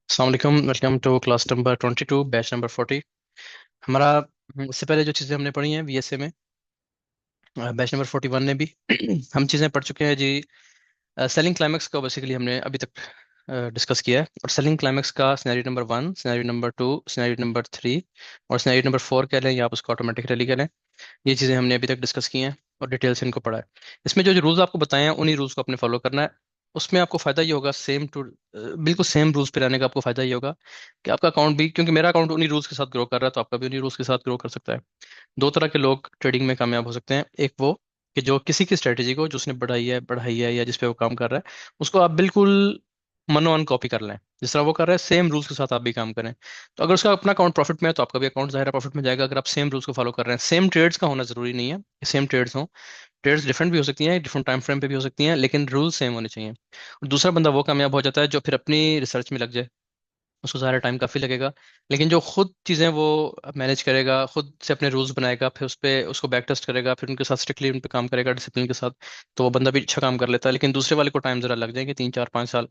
अस्सलाम वालेकुम। Welcome to class number 22, batch number 40। हमारा इससे पहले जो चीज़ें हमने पढ़ी हैं वीएसए में, बैच नंबर 41 ने भी हम चीज़ें पढ़ चुके हैं जी। सेलिंग क्लाइमेक्स का बेसिकली हमने अभी तक डिस्कस किया है, और सेलिंग क्लाइमेक्स का scenario number 1, scenario number 2, scenario number 3 और सिनेरियो नंबर 4 कह लें या आप उसको ऑटोमेटिकली कह लें। ये चीज़ें हमने अभी तक डिस्कस की हैं और डिटेल से इनको पढ़ा है। इसमें जो जो रूल्स आपको बताए हैं उन्हीं रूल्स को अपने फॉलो करना है। उसमें आपको फ़ायदा ये होगा, बिल्कुल सेम रूल्स पे रहने का आपको फ़ायदा ये होगा कि आपका अकाउंट भी, क्योंकि मेरा अकाउंट उन्हीं रूल्स के साथ ग्रो कर रहा है, तो आपका भी उन्हीं रूल्स के साथ ग्रो कर सकता है। दो तरह के लोग ट्रेडिंग में कामयाब हो सकते हैं। एक वो कि जो किसी की स्ट्रेटेजी को जो उसने बढ़ाई है या जिस पे वो काम कर रहा है, उसको आप बिल्कुल मनोअन कॉपी कर लें। जिस तरह वो कर रहा है सेम रूल्स के साथ आप भी काम करें। तो अगर उसका अपना अकाउंट प्रॉफिट में है तो आपका भी अकाउंट ज़ाहिर प्रॉफिट में जाएगा, अगर आप सेम रूल्स को फॉलो कर रहे हैं। सेम ट्रेड्स का होना जरूरी नहीं है कि सेम ट्रेड्स हों। ट्रेड्स डिफरेंट भी हो सकती हैं, डिफरेंट टाइम फ्रेम पे भी हो सकती हैं, लेकिन रूल सेम होने चाहिए। और दूसरा बंदा वो कामयाब हो जाता है जो फिर अपनी रिसर्च में लग जाए। उसको सारा टाइम काफ़ी लगेगा, लेकिन जो खुद चीज़ें वो मैनेज करेगा, खुद से अपने रूल्स बनाएगा, फिर उस पे उसको बैक टेस्ट करेगा, फिर उनके साथ स्ट्रिक्टली उन पे काम करेगा डिसिप्लिन के साथ, तो वो बंदा भी अच्छा काम कर लेता है। लेकिन दूसरे वाले को टाइम ज़रा लग जाएंगे, 3 4 5 साल।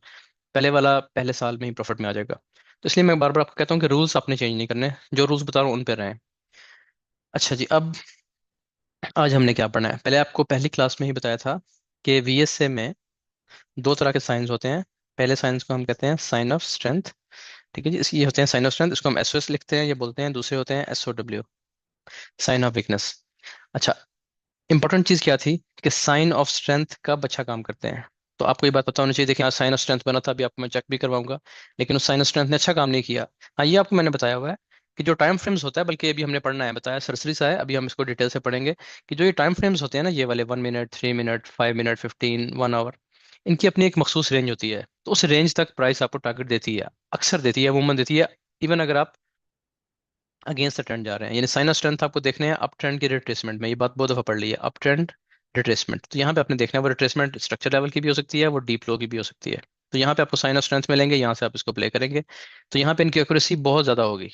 पहले वाला पहले साल में ही प्रॉफिट में आ जाएगा। तो इसलिए मैं बार बार आपको कहता हूँ कि रूल्स आपने चेंज नहीं करने, जो रूल्स बता रहा हूँ उन पे रहें। अच्छा जी, अब आज हमने क्या पढ़ना है, पहले आपको पहली क्लास में ही बताया था कि वीएसए में दो तरह के साइंस होते हैं। पहले साइंस को हम कहते हैं साइन ऑफ स्ट्रेंथ। ठीक है जी, ये होते हैं साइन ऑफ स्ट्रेंथ, इसको हम एसओएस लिखते हैं, ये बोलते हैं। दूसरे होते हैं एसओडब्ल्यू, साइन ऑफ वीकनेस। अच्छा, इंपॉर्टेंट चीज क्या थी कि साइन ऑफ स्ट्रेंथ कब अच्छा काम करते हैं। तो आपको ये बात पता होनी चाहिए। देखिए, आज साइन ऑफ स्ट्रेंथ बना था, अभी आपको मैं चेक भी करवाऊंगा, लेकिन उस साइन ऑफ स्ट्रेंथ ने अच्छा काम नहीं किया। हाँ, ये आपको मैंने बताया हुआ है कि जो टाइम फ्रेम्स होता है, बल्कि अभी हमने पढ़ना है, बताया सरसरी सा है, अभी हम इसको डिटेल से पढ़ेंगे कि जो ये टाइम फ्रेम्स होते हैं ना, ये वाले 1 मिनट, 3 मिनट, 5 मिनट, 15, 1 आवर, इनकी अपनी एक मखसूस रेंज होती है। तो उस रेंज तक प्राइस आपको टारगेट देती है, अक्सर देती है, अमूमन देती है। इवन अगर आप अगेंस्ट द ट्रेंड जा रहे हैं, यानी साइन ऑफ स्ट्रेंथ आपको देखने हैं अप ट्रेंड की रिट्रेसमेंट में। ये बात बहुत दफा पढ़ ली है, अप ट्रेंड रिट्रेसमेंट। तो यहाँ पे आपने देखना है वो रिट्रेसमेंट स्ट्रक्चर लेवल की भी हो सकती है, वो डीप लो की भी हो सकती है। तो यहाँ पे आपको साइन ऑफ स्ट्रेंथ मिलेंगे, यहाँ से आप इसको प्ले करेंगे, तो यहाँ पे इनकी एक्यूरेसी बहुत ज्यादा होगी।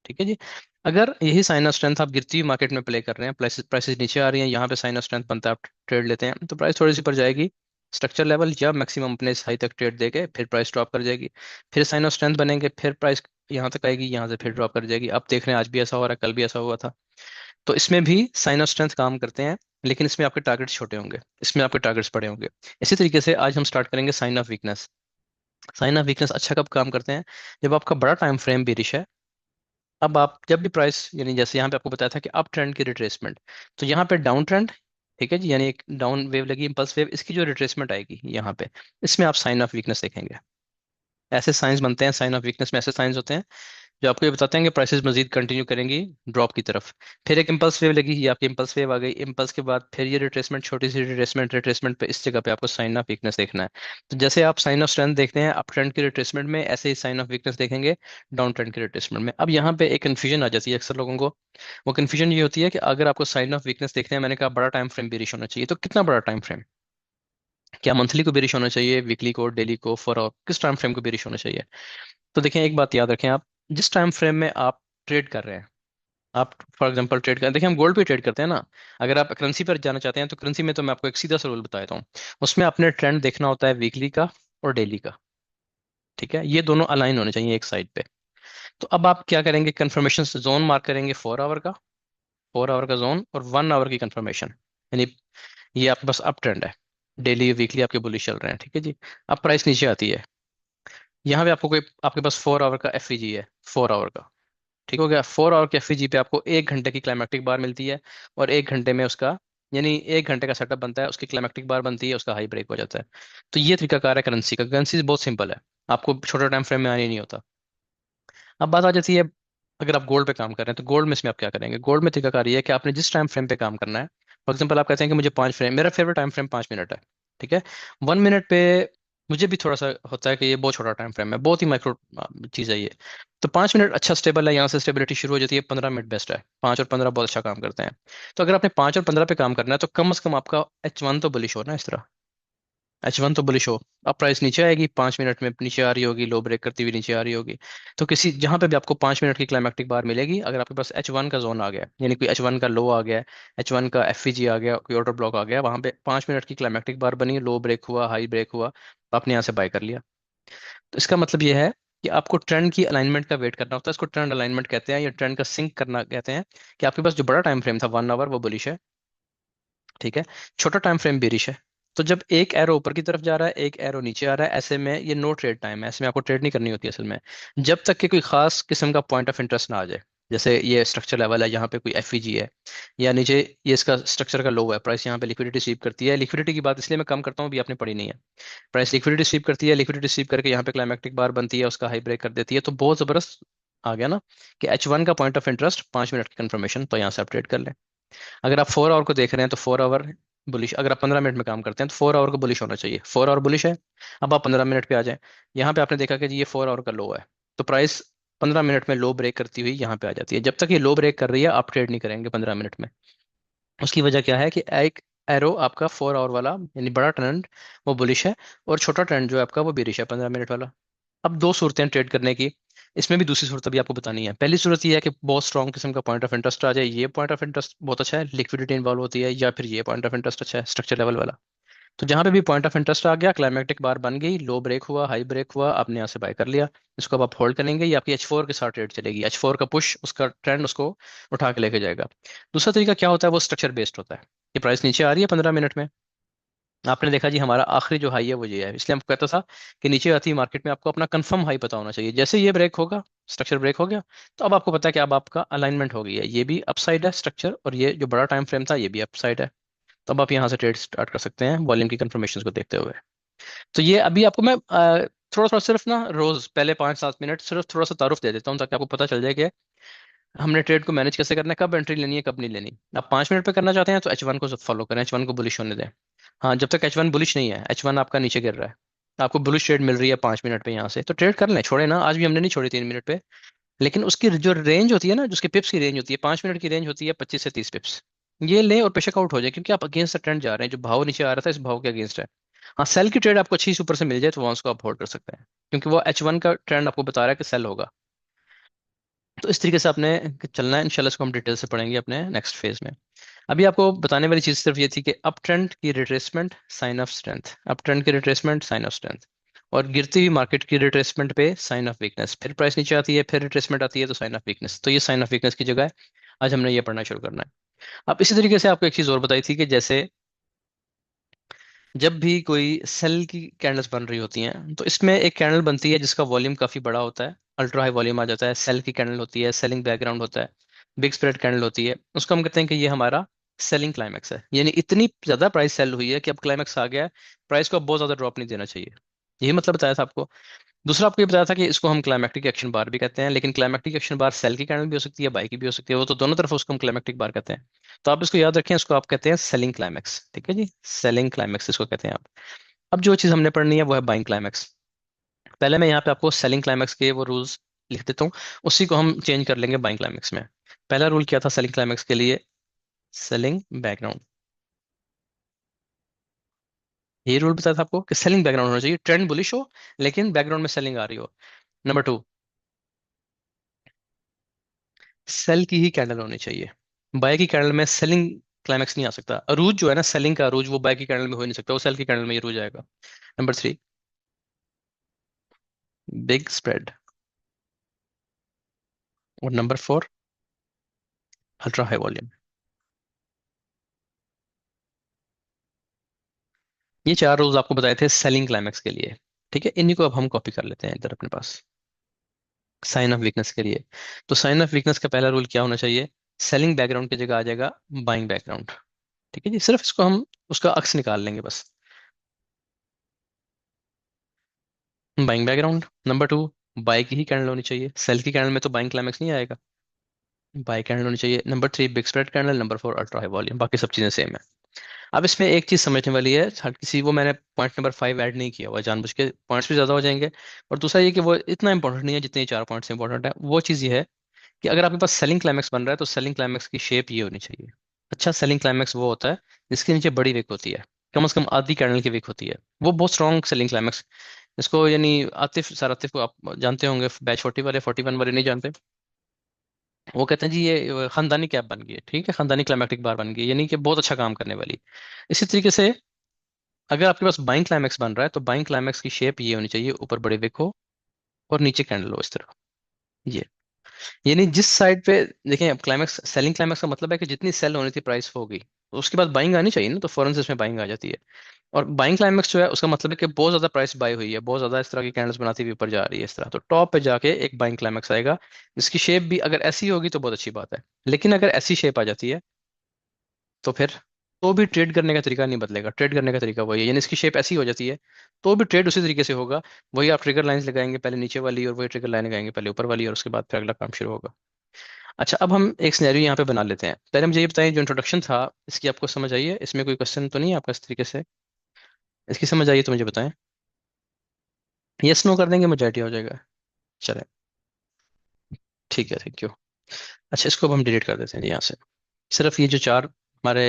ठीक है जी। अगर यही साइन ऑफ स्ट्रेंथ आप गिरती हुई मार्केट में प्ले कर रहे हैं, प्राइसेस प्राइसेस नीचे आ रही हैं, यहाँ पे साइन ऑफ स्ट्रेंथ बनता है, आप ट्रेड लेते हैं, तो प्राइस थोड़ी सी ऊपर जाएगी स्ट्रक्चर लेवल, या मैक्सिमम अपने हाई तक ट्रेड देके फिर प्राइस ड्रॉप कर जाएगी। फिर साइन ऑफ स्ट्रेंथ बनेंगे, फिर प्राइस यहाँ तक आएगी, यहाँ से फिर ड्रॉप कर जाएगी। आप देख रहे हैं आज भी ऐसा हो रहा है, कल भी ऐसा हुआ था। तो इसमें भी साइन ऑफ स्ट्रेंथ काम करते हैं, लेकिन इसमें आपके टारगेट्स छोटे होंगे, इसमें आपके टारगेट्स बड़े होंगे। इसी तरीके से आज हम स्टार्ट करेंगे sign of weakness. Sign of weakness अच्छा कब काम करते हैं, जब आपका बड़ा टाइम फ्रेम बेरिश है। अब आप जब भी प्राइस, यानी जैसे यहाँ पे आपको बताया था कि अप ट्रेंड की रिट्रेसमेंट, तो यहाँ पे डाउन ट्रेंड, ठीक है जी, यानी एक डाउन वेव लगी, इंपल्स वेव, इसकी जो रिट्रेसमेंट आएगी यहाँ पे, इसमें आप साइन ऑफ वीकनेस देखेंगे। ऐसे साइंस बनते हैं साइन ऑफ वीकनेस में, ऐसे साइंस होते हैं जो आपको ये बताते हैं कि प्राइसेस मजीद कंटिन्यू करेंगी ड्रॉप की तरफ। फिर एक इंपल्स वेव लगी, ये आपकी इंपल्स वेव आ गई, इंपल्स के बाद फिर ये रिट्रेसमेंट, छोटी सी रिट्रेसमेंट, रिट्रेसमेंट पे इस जगह पे आपको साइन ऑफ वीकनेस देखना है। तो जैसे आप साइन ऑफ स्ट्रेंथ देखते हैं अप ट्रेंड की रिट्रेसमेंट में, ऐसे ही साइन ऑफ वीकनेस देखेंगे डाउन ट्रेंड की रिट्रेसमेंट में। अब यहाँ पे एक कन्फ्यूजन आ जाती है अक्सर लोगों को। वो कन्फ्यूजन ये होती है कि अगर आपको साइन ऑफ वीकनेस देखते हैं, मैंने कहा बड़ा टाइम फ्रेम बेरिश होना चाहिए, तो कितना बड़ा टाइम फ्रेम, क्या मंथली को बेरिश होना चाहिए, वीकली को, डेली को, फॉर आवर, किस टाइम फ्रेम को बेरिश होना चाहिए। तो देखें, एक बात याद रखें, आप जिस टाइम फ्रेम में आप ट्रेड कर रहे हैं, आप फॉर एग्जांपल ट्रेड कर, देखिए हम गोल्ड पे ट्रेड करते हैं ना। अगर आप करेंसी पर जाना चाहते हैं तो करेंसी में तो मैं आपको एक सीधा सा रूल बता देता हूँ। उसमें आपने ट्रेंड देखना होता है वीकली का और डेली का। ठीक है, ये दोनों अलाइन होने चाहिए एक साइड पे। तो अब आप क्या करेंगे, कंफर्मेशन जोन मार्क करेंगे 4 आवर का, 4 आवर का जोन, और 1 आवर की कंफर्मेशन, यानी ये आपके पास अप ट्रेंड है, डेली वीकली आपके बुलिश चल रहे हैं। ठीक है जी। अब प्राइस नीचे आती है, यहाँ पे आपको कोई, आपके पास 4 आवर का एफईजी है, 4 आवर का। ठीक हो गया, 4 आवर के एफईजी पे आपको 1 घंटे की क्लाइमेक्टिक बार मिलती है, और 1 घंटे में उसका, यानी 1 घंटे का सेटअप बनता है, उसकी क्लाइमेक्टिक बार बनती है, उसका हाई ब्रेक हो जाता है। तो ये तरीकाकार है करेंसी का। करेंसी बहुत सिंपल है, आपको छोटे टाइम फ्रेम में आनी नहीं होता। अब बात आ जाती है, अगर आप गोल्ड पे काम कर रहे हैं तो गोल्ड में इसमें आप क्या करेंगे। गोल्ड में तरीकाकार ये है कि आपने जिस टाइम फ्रेम पे काम करना है, फॉर एग्जाम्पल आप कहते हैं कि मुझे 5 फ्रेम, मेरा फेवरेट टाइम फ्रेम 5 मिनट है। ठीक है, 1 मिनट पे मुझे भी थोड़ा सा होता है कि ये बहुत छोटा टाइम फ्रेम है, बहुत ही माइक्रो चीज़ है ये। तो 5 मिनट अच्छा स्टेबल है, यहाँ से स्टेबिलिटी शुरू हो जाती है, 15 मिनट बेस्ट है, 5 और 15 बहुत अच्छा काम करते हैं। तो अगर आपने 5 और 15 पे काम करना है, तो कम से कम आपका H1 तो बुलिश होना है इस तरह, H1 तो बुलिश हो। अब प्राइस नीचे आएगी, 5 मिनट में नीचे आ रही होगी, लो ब्रेक करती हुई नीचे आ रही होगी। तो किसी जहां पे भी आपको 5 मिनट की क्लाइमेक्टिक बार मिलेगी, अगर आपके पास H1 का जोन आ गया, यानी कोई H1 का लो आ गया, H1 का एफईजी आ गया, कोई ऑर्डर ब्लॉक आ गया, वहां पे 5 मिनट की क्लाइमेक्टिक बार बनी, लो ब्रेक हुआ, हाई ब्रेक हुआ, तो आपने यहाँ से बाय कर लिया। तो इसका मतलब ये है कि आपको ट्रेंड की अलाइनमेंट का वेट करना होता है, इसको ट्रेंड अलाइनमेंट कहते हैं या ट्रेंड का सिंक करना कहते हैं। कि आपके पास जो बड़ा टाइम फ्रेम था 1 आवर वो बुलिश है, ठीक है, छोटा टाइम फ्रेम बेरिश है। तो जब एक एरो ऊपर की तरफ जा रहा है एक एरो नीचे आ रहा है, ऐसे में ये नो ट्रेड टाइम है, ऐसे में आपको ट्रेड नहीं करनी होती है असल में, जब तक कि कोई खास किस्म का पॉइंट ऑफ इंटरेस्ट ना आ जाए। जैसे ये स्ट्रक्चर लेवल है, यहाँ पे कोई एफईजी है, या नीचे ये इसका स्ट्रक्चर का लो है, प्राइस यहाँ पे लिक्विडिटी स्वीप करती है। लिक्विडिटी की बात इसलिए मैं कम करता हूँ, भी आपने पढ़ी नहीं है। प्राइस लिक्विडिटी स्वीप करती है, लिक्विडिटी स्वीप करके यहाँ पे क्लाइमेक्टिक बार बनती है, उसका हाई ब्रेक कर देती है, तो बहुत जबरदस्त आ गया ना कि H1 का पॉइंट ऑफ इंटरेस्ट 5 मिनट की कंफर्मेशन, तो यहाँ से आप ट्रेड कर लें। अगर आप 4 आवर को देख रहे हैं तो 4 आवर बुलिश, अगर आप 15 मिनट में काम करते हैं तो 4 आवर को बुलिश होना चाहिए, 4 आवर बुलिश है। अब आप 15 मिनट पे आ जाएं, यहाँ पे आपने देखा कि जी ये 4 आवर का लो है, तो प्राइस 15 मिनट में लो ब्रेक करती हुई यहाँ पे आ जाती है। जब तक ये लो ब्रेक कर रही है आप ट्रेड नहीं करेंगे 15 मिनट में। उसकी वजह क्या है कि एक एरो आपका 4 आवर वाला यानी बड़ा ट्रेंड वो बुलिश है, और छोटा ट्रेंड जो है आपका वो बेरिश है 15 मिनट वाला। अब दो सूरतें ट्रेड करने की, इसमें भी दूसरी सूरत भी आपको बतानी है। पहली सूरत ये है कि बहुत स्ट्रॉन्ग किस्म का पॉइंट ऑफ इंटरेस्ट आ जाए, ये पॉइंट ऑफ इंटरेस्ट बहुत अच्छा है, लिक्विडिटी इन्वॉल्व होती है, या फिर ये पॉइंट ऑफ इंटरेस्ट अच्छा है स्ट्रक्चर लेवल वाला। तो जहां पे भी पॉइंट ऑफ इंटरेस्ट आ गया, क्लाइमेटिक बार बन गई, लो ब्रेक हुआ हाई ब्रेक हुआ, आपने यहाँ से बाय कर लिया। इसको अब आप होल्ड करेंगे, ये आपकी H4 के साथ ट्रेड चलेगी, H4 का पुश उसका ट्रेंड उसको उठा के लेके जाएगा। दूसरा तरीका क्या होता है, वो स्ट्रक्चर बेस्ड होता है। ये प्राइस नीचे आ रही है 15 मिनट में, आपने देखा जी हमारा आखिरी जो हाई है वो ये है, इसलिए हम कहता था कि नीचे आती है मार्केट में आपको अपना कंफर्म हाई पता होना चाहिए। जैसे ये ब्रेक होगा, स्ट्रक्चर ब्रेक हो गया, तो अब आपको पता है कि अब आपका अलाइनमेंट हो गई है, ये भी अपसाइड है स्ट्रक्चर, और ये जो बड़ा टाइम फ्रेम था ये भी अपसाइड है। तो अब आप यहाँ से ट्रेड स्टार्ट कर सकते हैं वॉल्यूम की कंफर्मेशन को देखते हुए। तो ये अभी आपको मैं थोड़ा थोड़ा सिर्फ ना रोज पहले 5-7 मिनट सिर्फ थोड़ा सा तारुफ दे देता हूँ, ताकि आपको पता चल जाए कि हमने ट्रेड को मैनेज कैसे करना है, कब एंट्री लेनी है कब नहीं लेनी। आप 5 मिनट पे करना चाहते हैं तो H1 को फॉलो करें, H1 को बुलिश होने दें। हाँ, जब तक H1 बुलिश नहीं है, H1 आपका नीचे गिर रहा है, आपको बुलिश ट्रेड मिल रही है 5 मिनट पे यहाँ से, तो ट्रेड कर लें, छोड़े ना, आज भी हमने नहीं छोड़ी 3 मिनट पे। लेकिन उसकी जो रेंज होती है ना, जो उसके पिप्स की रेंज होती है, 5 मिनट की रेंज होती है 25 से 30 पिप्स, ये लें और बेशक आउट हो जाए, क्योंकि आप अगेंस्ट ट्रेंड जा रहे हैं, जो भाव नीचे आ रहा था इस भाव के अगेंस्ट है। हाँ, सेल की ट्रेड आपको अच्छी ऊपर से मिल जाए तो वहाँ उसको आप होल्ड कर सकते हैं, क्योंकि वो H1 का ट्रेंड आपको बता रहा है कि सेल होगा। तो इस तरीके से आपने चलना है, इंशाल्लाह इसको हम डिटेल से पढ़ेंगे अपने नेक्स्ट फेज में। अभी आपको बताने वाली चीज सिर्फ ये थी कि अप ट्रेंड की retracement sign of strength, up trend की रिट्रेसमेंट साइन ऑफ स्ट्रेंथ, और गिरती हुई मार्केट की रिट्रेसमेंट पे साइन ऑफ वीकनेस, फिर प्राइस नीचे आती है फिर रिट्रेसमेंट आती है तो साइन ऑफ वीकनेस। तो ये साइन ऑफ वीकनेस की जगह है, आज हमने ये पढ़ना शुरू करना है। अब इसी तरीके से आपको एक चीज और बताई थी कि जैसे जब भी कोई सेल की कैंडल्स बन रही होती हैं, तो इसमें एक कैंडल बनती है जिसका वॉल्यूम काफी बड़ा होता है, अल्ट्रा हाई वॉल्यूम आ जाता है, सेल की कैंडल होती है, सेलिंग बैकग्राउंड होता है, बिग स्प्रेड कैंडल होती है, उसको हम कहते हैं कि ये हमारा सेलिंग क्लाइमैक्स है, यानी इतनी ज्यादा प्राइस सेल हुई है कि अब क्लाइमैक्स आ गया है, प्राइस को अब बहुत ज्यादा ड्रॉप नहीं देना चाहिए। यही मतलब बताया था आपको। दूसरा आपको ये बताया था कि इसको हम क्लाइमैक्टिक एक्शन बार भी कहते हैं, लेकिन क्लाइमैक्टिक एक्शन बार सेल की कैंडल भी हो सकती है, बाई की भी हो सकती है, वो तो दोनों तरफ उसको हम क्लाइमैक्टिक बार कहते हैं। तो आप इसको याद रखें, इसको आप कहते हैं सेलिंग क्लाइमैक्स, ठीक है जी, सेलिंग क्लाइमैक्स इसको कहते हैं आप। अब जो चीज हमने पढ़नी है वो है बाइंग क्लाइमैक्स। पहले मैं यहाँ पे आपको सेलिंग क्लाइमैक्स के वो रूल्स लिख देता हूँ, उसी को हम चेंज कर लेंगे बाइंग क्लाइमैक्स में। पहला रूल क्या था सेलिंग क्लाइमैक्स के लिए, सेलिंग बैकग्राउंड। ये रूल बताया था आपको कि सेलिंग बैकग्राउंड होना चाहिए, ट्रेंड बुलिश हो लेकिन बैकग्राउंड में सेलिंग आ रही हो। नंबर 2, सेल की ही कैंडल होनी चाहिए, बाय की कैंडल में सेलिंग क्लाइमैक्स नहीं आ सकता। अरूज जो है ना सेलिंग का अरूज, वो बाय की कैंडल में हो ही नहीं सकता, वो सेल की कैंडल में ही अरूज आएगा। Number 3, big spread. और नंबर 4, अल्ट्रा हाई वॉल्यूम। ये 4 रूल्स आपको बताए थे सेलिंग क्लाइमैक्स के लिए, ठीक है, इन्हीं को अब हम कॉपी कर लेते हैं इधर अपने पास साइन ऑफ वीकनेस के लिए। तो साइन ऑफ वीकनेस का पहला रूल क्या होना चाहिए, सेलिंग बैकग्राउंड की जगह आ जाएगा बाइंग बैकग्राउंड, ठीक है जी, सिर्फ इसको हम उसका अक्स निकाल लेंगे बस, बाइंग बैकग्राउंड। नंबर 2, बाय की ही कैंडल होनी चाहिए, सेल की कैंडल में तो बाइंग क्लाइमैक्स नहीं आएगा, बाय कैंडल होनी चाहिए। Number 3, big spread candle. Number 4, ultra high volume. बाकी सब चीजें सेम है। अब इसमें एक चीज समझने वाली है, हर किसी वो मैंने पॉइंट नंबर 5 ऐड नहीं किया हुआ जानबूझ के, पॉइंट्स भी ज्यादा हो जाएंगे। और दूसरा ये कि वो इतना इंपॉर्टेंट नहीं है जितने ये 4 पॉइंट्स इंपॉर्टेंट है। वो चीज़ ये है कि अगर आपके पास सेलिंग क्लाइमैक्स बन रहा है तो सेलिंग क्लाइमैक्स की शेप ये होनी चाहिए। अच्छा सेलिंग क्लाइमैक्स वो होता है जिसके नीचे बड़ी विक होती है, कम से कम आधी कैंडल की विक होती है, वो बहुत स्ट्रॉन्ग सेलिंग क्लाइमैक्स। इसको यानी आतिफ सर, आतिफ को आप जानते होंगे, बैच 40 वाले, 41 वाले नहीं जानते। वो कहते हैं जी ये खानदानी कैप बन गई है, ठीक है, खानदानी क्लाइमैक्टिक बार बन गई है, यानी कि बहुत अच्छा काम करने वाली। इसी तरीके से अगर आपके पास बाइंग क्लाइमैक्स बन रहा है तो बाइंग क्लाइमैक्स की शेप ये होनी चाहिए, ऊपर बड़ी विक हो, और नीचे कैंडल हो इस तरह। ये यानी जिस साइड पे देखें, अब क्लाइमैक्स, सेलिंग क्लाइमैक्स का मतलब है कि जितनी सेल होनी थी प्राइस हो गई, तो उसके बाद बाइंग आनी चाहिए ना, तो फौरन से इसमें बाइंग आ जाती है। और बाइंग क्लाइमैक्स जो है उसका मतलब है कि बहुत ज्यादा प्राइस बाय हुई है, बहुत ज्यादा इस तरह की कैंडल्स बनाती हुई ऊपर जा रही है इस तरह, तो टॉप पे जाके एक बाइंग क्लाइमैक्स आएगा। जिसकी शेप भी अगर ऐसी होगी तो बहुत अच्छी बात है, लेकिन अगर ऐसी शेप आ जाती है तो फिर, तो भी ट्रेड करने का तरीका नहीं बदलेगा, ट्रेड करने का तरीका वही है, यानी इसकी शेप ऐसी हो जाती है तो भी ट्रेड उसी तरीके से होगा। वही आप ट्रिगर लाइंस लगाएंगे, पहले नीचे वाली, और वही ट्रिगर लाइन लगाएंगे पहले ऊपर वाली, और उसके बाद फिर अगला काम शुरू होगा। अच्छा, अब हम एक सिनेरियो यहाँ पे बना लेते हैं। पहले मुझे ये बताएं, जो इंट्रोडक्शन था इसकी आपको समझ आई है? इसमें कोई क्वेश्चन तो नहीं है आपका इस तरीके से? इसकी समझ आई है तो मुझे बताएं। यस नो कर देंगे, मेजॉरिटी हो जाएगा। चलें, ठीक है, थैंक यू। अच्छा, इसको अब हम डिलीट कर देते हैं यहाँ से। सिर्फ ये जो चार हमारे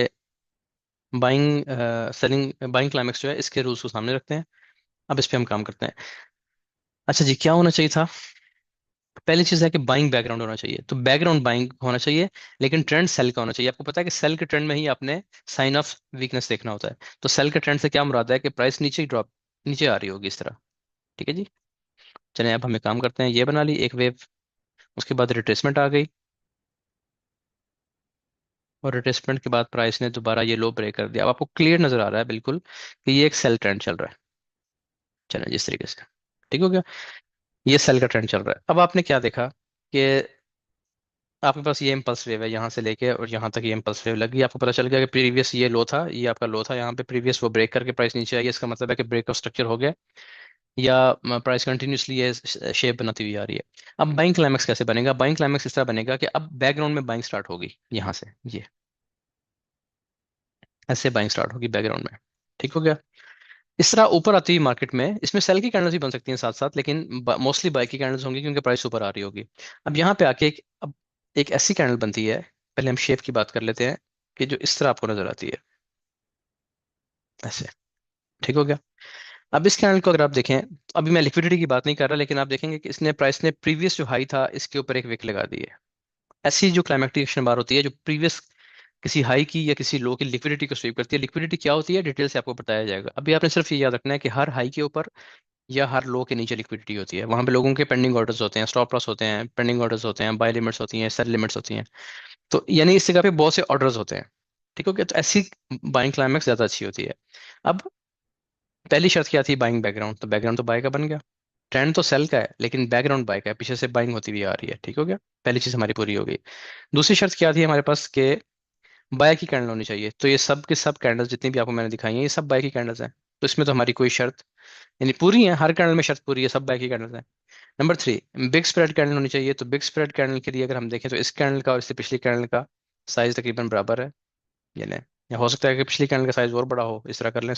बाइंग सेलिंग बाइंग क्लाइमेक्स जो है, इसके रूल्स को सामने रखते हैं। अब इस पे हम काम करते हैं। अच्छा जी, क्या होना चाहिए था? पहली चीज है कि बाइंग बैकग्राउंड होना चाहिए, तो बैकग्राउंड बाइंग होना चाहिए, लेकिन ट्रेंड सेल का होना चाहिए। आपको पता है कि सेल के ट्रेंड में ही आपने साइन ऑफ वीकनेस देखना होता है। तो सेल के ट्रेंड से क्या मुराद है कि प्राइस नीचे ही ड्रॉप, नीचे आ रही होगी इस तरह। ठीक है जी। चलिए, अब हमें काम करते हैं, ये बना ली एक वेव। उसके बाद रिट्रेसमेंट आ गई, और रिट्रेसमेंट के बाद प्राइस ने दोबारा ये लो ब्रेक कर दिया। अब आपको क्लियर नजर आ रहा है बिल्कुल कि ये एक सेल ट्रेंड चल रहा है। चलें जिस तरीके से, ठीक हो गया, ये सेल का ट्रेंड चल रहा है। अब आपने क्या देखा कि आपके पास ये इम्पल्स वेव है, यहाँ से लेके और यहाँ तक ये इम्पल्स वेव लगी। आपको पता चल गया कि प्रीवियस ये लो था, ये आपका लो था यहाँ पे प्रीवियस, वो ब्रेक करके प्राइस नीचे आई है। इसका मतलब है कि ब्रेक ऑफ स्ट्रक्चर हो गया, या प्राइस कंटिन्यूसली ये शेप बनाती हुई आ रही है। अब बाइंग क्लाइमेक्स कैसे बनेगा? बाइंग क्लाइमेक्स इस तरह बनेगा कि अब बैकग्राउंड में बाइंग स्टार्ट होगी यहाँ से, ये ऐसे बाइंग स्टार्ट होगी बैकग्राउंड में। ठीक हो गया। इस तरह ऊपर आती हुई मार्केट में इसमें सेल की कैंडल्स भी बन सकती हैं साथ साथ, लेकिन मोस्टली बाय की कैंडल्स होंगी क्योंकि प्राइस ऊपर आ रही होगी। अब यहाँ पे आके अब एक ऐसी कैंडल बनती है, पहले हम शेप की बात कर लेते हैं, कि जो इस तरह आपको नजर आती है ऐसे। ठीक हो गया। अब इस कैंडल को अगर आप देखें, अभी मैं लिक्विडिटी की बात नहीं कर रहा, लेकिन आप देखेंगे कि इसने प्राइस ने प्रीवियस जो हाई था इसके ऊपर एक विक लगा दी है। ऐसी जो क्लाइमेक्टिक एक्शन बार होती है, जो प्रीवियस किसी हाई की या किसी लो की लिक्विडिटी को स्वीप करती है। लिक्विडिटी क्या होती है डिटेल से आपको बताया जाएगा, अभी आपने सिर्फ ये याद रखना है कि हर हाई के ऊपर या हर लो के नीचे लिक्विडिटी होती है। वहां पे लोगों के पेंडिंग ऑर्डर्स होते हैं, स्टॉप लॉस होते हैं, पेंडिंग ऑर्डर्स होते हैं, बाय लिमिट्स होती हैं, सेल लिमिट्स होती हैं। तो यानी इस जगह पे बहुत से ऑर्डर्स होते हैं। ठीक हो गया, तो ऐसी बाइंग क्लाइमेक्स ज्यादा अच्छी होती है। अब पहली शर्त क्या थी? बाइंग बैकग्राउंड, तो बैकग्राउंड तो बाय का बन गया। ट्रेंड तो सेल का है, लेकिन बैकग्राउंड बाय का है, पीछे से बाइंग होती हुई आ रही है। ठीक हो गया, पहली चीज हमारी पूरी हो गई। दूसरी शर्त क्या थी हमारे पास? के बाय की कैंडल होनी चाहिए। तो ये सब के सब कैंडल्स जितनी भी आपको मैंने दिखाई हैं, ये सब बाय की कैंडल्स हैं। तो इसमें तो हमारी कोई शर्त, यानी पूरी है, हर कैंडल में शर्त पूरी है, सब बाय की कैंडल्स हैं। Number three, big spread candle होनी चाहिए। तो बिग स्प्रेड कैंडल के लिए अगर हम देखें तो इस कैंडल का और इससे पिछली कैंडल का साइज तकरीबन बराबर है, यानी या हो सकता है कि पिछली कैंडल का साइज और बड़ा हो, इस तरह कर लें।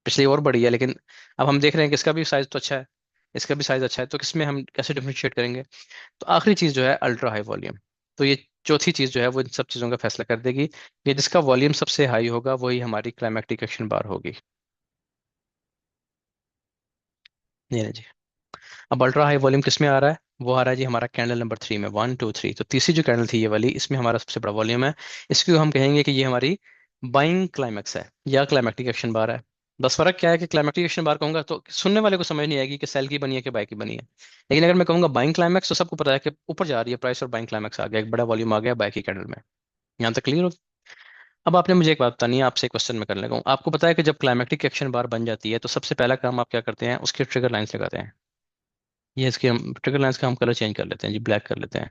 पिछली और बड़ी है, लेकिन अब हम देख रहे हैं कि इसका भी साइज तो अच्छा है, इसका भी साइज अच्छा है, तो किसमें हम कैसे डिफरेंशिएट करेंगे? तो आखिरी चीज जो है अल्ट्रा हाई वॉल्यूम। तो ये चौथी चीज जो है वो इन सब चीजों का फैसला कर देगी, कि जिसका वॉल्यूम सबसे हाई होगा वही हमारी क्लाइमेक्टिक एक्शन बार होगी। ये नहीं जी। अब अल्ट्रा हाई वॉल्यूम किस में आ रहा है? वो आ रहा है जी हमारा कैंडल नंबर थ्री में, वन टू थ्री। तो तीसरी जो कैंडल थी ये वाली, इसमें हमारा सबसे बड़ा वॉल्यूम है। इसको हम कहेंगे कि ये हमारी बाइंग क्लाइमेक्स है या क्लाइमेक्टिक एक्शन बार है। बस फर्क क्या है कि क्लाइमेक्टिक एक्शन बार कहूंगा तो सुनने वाले को समझ नहीं आएगी कि सेल की बनी है कि बाय की बनी है। लेकिन अगर मैं कहूंगा बाइंग क्लाइमेक्स, तो सबको पता है कि ऊपर जा रही है प्राइस और बाइंग क्लाइमेक्स आ गया, एक बड़ा वॉल्यूम आ गया बाय की कैंडल में। यहाँ तक क्लियर हो? अब आपने मुझे एक बात बतानी है, आपसे क्वेश्चन मैं करने लगा हूँ। आपको पता है कि जब क्लाइमेक्टिक एक्शन बार बन जाती है तो सबसे पहला काम आप क्या करते हैं? उसके ट्रिगर लाइंस लगाते हैं। ये इसके हम ट्रिगर लाइंस का हम कलर चेंज कर लेते हैं जी, ब्लैक कर लेते हैं।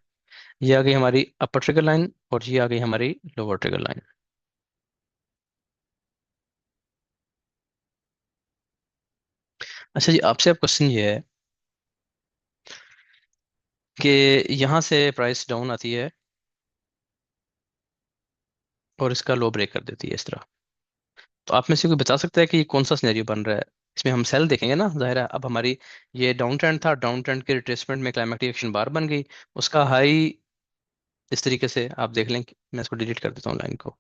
ये आ गई हमारी अपर ट्रिगर लाइन, और ये आ गई हमारी लोअर ट्रिगर लाइन। अच्छा जी, आपसे अब क्वेश्चन ये है कि यहाँ से प्राइस डाउन आती है और इसका लो ब्रेक कर देती है इस तरह। तो आप में से कोई बता सकता है कि ये कौन सा सिनेरियो बन रहा है? इसमें हम सेल देखेंगे ना, जाहिर है। अब हमारी ये डाउन ट्रेंड था, डाउन ट्रेंड के रिट्रेसमेंट में क्लाइमेक्टिक एक्शन बार बन गई। उसका हाई इस तरीके से आप देख लें मैं इसको डिलीट कर देता हूँ लाइन को।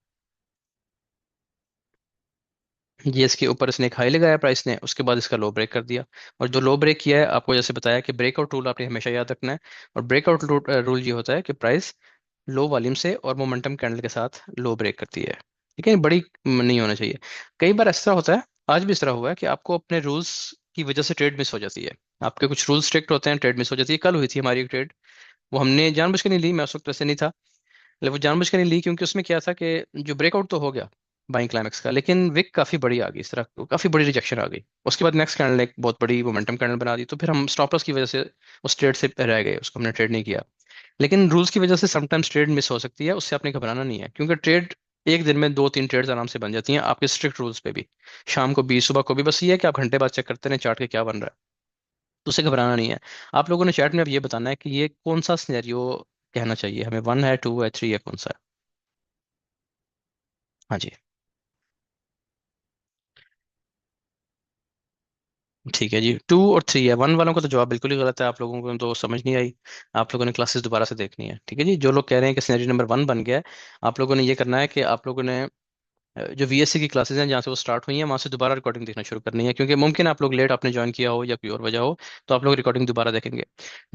ये इसके ऊपर इसने एक हाई लगाया प्राइस ने, उसके बाद इसका लो ब्रेक कर दिया। और जो लो ब्रेक किया है, आपको जैसे बताया कि ब्रेकआउट रूल आपने हमेशा याद रखना है। और ब्रेकआउट रूल ये होता है कि प्राइस लो वॉल्यूम से और मोमेंटम कैंडल के साथ लो ब्रेक करती है। ठीक है, बड़ी नहीं होना चाहिए। कई बार ऐसा होता है, आज भी इस तरह हुआ है कि आपको अपने रूल्स की वजह से ट्रेड मिस हो जाती है। आपके कुछ रूल स्ट्रिक्ट होते हैं, ट्रेड मिस हो जाती है। कल हुई थी हमारी एक ट्रेड, वो हमने जानबूझ के नहीं ली, मैं उस वक्त वैसे नहीं था, लेकिन वो जानबूझ के नहीं ली क्योंकि उसमें क्या था कि जो ब्रेकआउट तो हो गया बाइंग क्लाइमेक्स का, लेकिन विक काफी बड़ी आ गई, इस तरह काफी बड़ी रिजेक्शन आ गई। उसके बाद नेक्स्ट कैंडल एक बहुत बड़ी मोमेंटम कैंडल बना दी, तो फिर हम स्टॉप लॉस की वजह से उस ट्रेड से रह गए, उसको हमने ट्रेड नहीं किया। लेकिन रूल्स की वजह से समटाइम्स ट्रेड मिस हो सकती है, उससे आपने घबराना नहीं है, क्योंकि ट्रेड एक दिन में 2-3 ट्रेड्स आराम से बन जाती हैं आपके स्ट्रिक्ट रूल्स पे भी। शाम को भी, सुबह को भी, बस ये है कि आप घंटे बाद चेक करते रहें चार्ट के क्या बन रहा है, तो उससे घबराना नहीं है। आप लोगों ने चैट में अब ये बताना है कि ये कौन सा सिनेरियो कहना चाहिए हमें, 1 है, 2 है, 3 है, कौन सा है। हाँ जी। ठीक है जी, 2 और 3 है। 1 वालों का तो जवाब बिल्कुल ही गलत है, आप लोगों को तो समझ नहीं आई। आप लोगों ने क्लासेस दोबारा से देखनी है, ठीक है जी। जो लोग कह रहे हैं कि सिनेरियो नंबर 1 बन गया है, आप लोगों ने ये करना है कि आप लोगों ने जो वीएससी की क्लासेस हैं जहाँ से वो स्टार्ट हुई हैं वहाँ से दोबारा रिकॉर्डिंग देखना शुरू करनी है, क्योंकि मुमकिन है आप लोग लेट आपने ज्वाइन किया हो या कोई और वजह हो, तो आप लोग रिकॉर्डिंग दोबारा देखेंगे।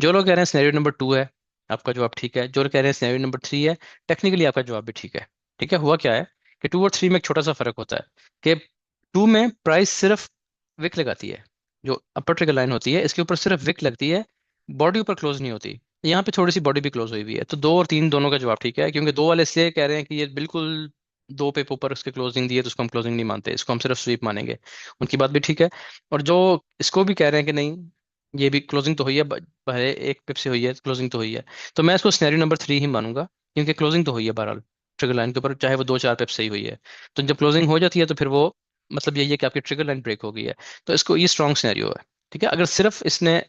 जो लोग कह रहे हैं सिनेरियो नंबर 2 है, आपका जवाब ठीक है। जो लोग कह रहे हैं सिनेरियो नंबर 3 है, टेक्निकली आपका जवाब भी ठीक है। ठीक है, हुआ क्या है कि 2 और 3 में एक छोटा सा फर्क होता है कि 2 में प्राइस सिर्फ विक लगाती है, जो अपर ट्रिगर लाइन होती है इसके ऊपर सिर्फ विक लगती है, बॉडी ऊपर क्लोज नहीं होती। यहाँ पे थोड़ी सी बॉडी भी क्लोज हुई हुई है, तो 2 और 3 दोनों का जवाब ठीक है, क्योंकि 2 वाले इसलिए कह रहे हैं कि ये बिल्कुल 2 पे ऊपर उसके क्लोजिंग दी है, तो उसको हम क्लोजिंग नहीं मानते, इसको हम सिर्फ स्वीप मानेंगे। उनकी बात भी ठीक है। और जो इसको भी कह रहे हैं कि नहीं, ये भी क्लोजिंग तो हुई है, भले 1 पिप से हुई है, क्लोजिंग तो हुई है, तो मैं इसको सिनेरियो नंबर 3 ही मानूंगा, क्योंकि क्लोजिंग तो हुई है बहरहाल ट्रिगर लाइन के ऊपर, चाहे वो 2-4 पिप से ही हुई है। तो जब क्लोजिंग हो जाती है तो फिर वो मतलब यही है कि आपकी ट्रिगर लाइन ब्रेक हो गई है, तो इसको ये स्ट्रॉन्ग सिनेरियो है। ठीक है, अगर सिर्फ इसने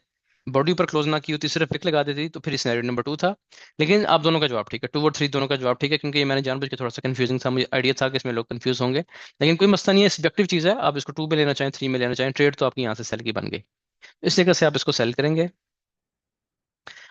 बॉडी ऊपर क्लोज ना की होती, सिर्फ पिक लगा देती, तो फिर सिनेरियो नंबर 2 था। लेकिन आप दोनों का जवाब ठीक है, 2 और 3 दोनों का जवाब ठीक है, क्योंकि ये मैंने जानबूझ के थोड़ा सा कंफ्यूजिंग था, मुझे आइडिया था कि इसमें लोग कंफ्यूज होंगे, लेकिन कोई मसला नहीं है, सब्जेक्टिव चीज़ है। आप इसको 2 में लेना चाहें, 3 में लेना चाहें, ट्रेड तो आपकी यहाँ से सेल की बन गई, इस जगह से आप इसको सेल करेंगे।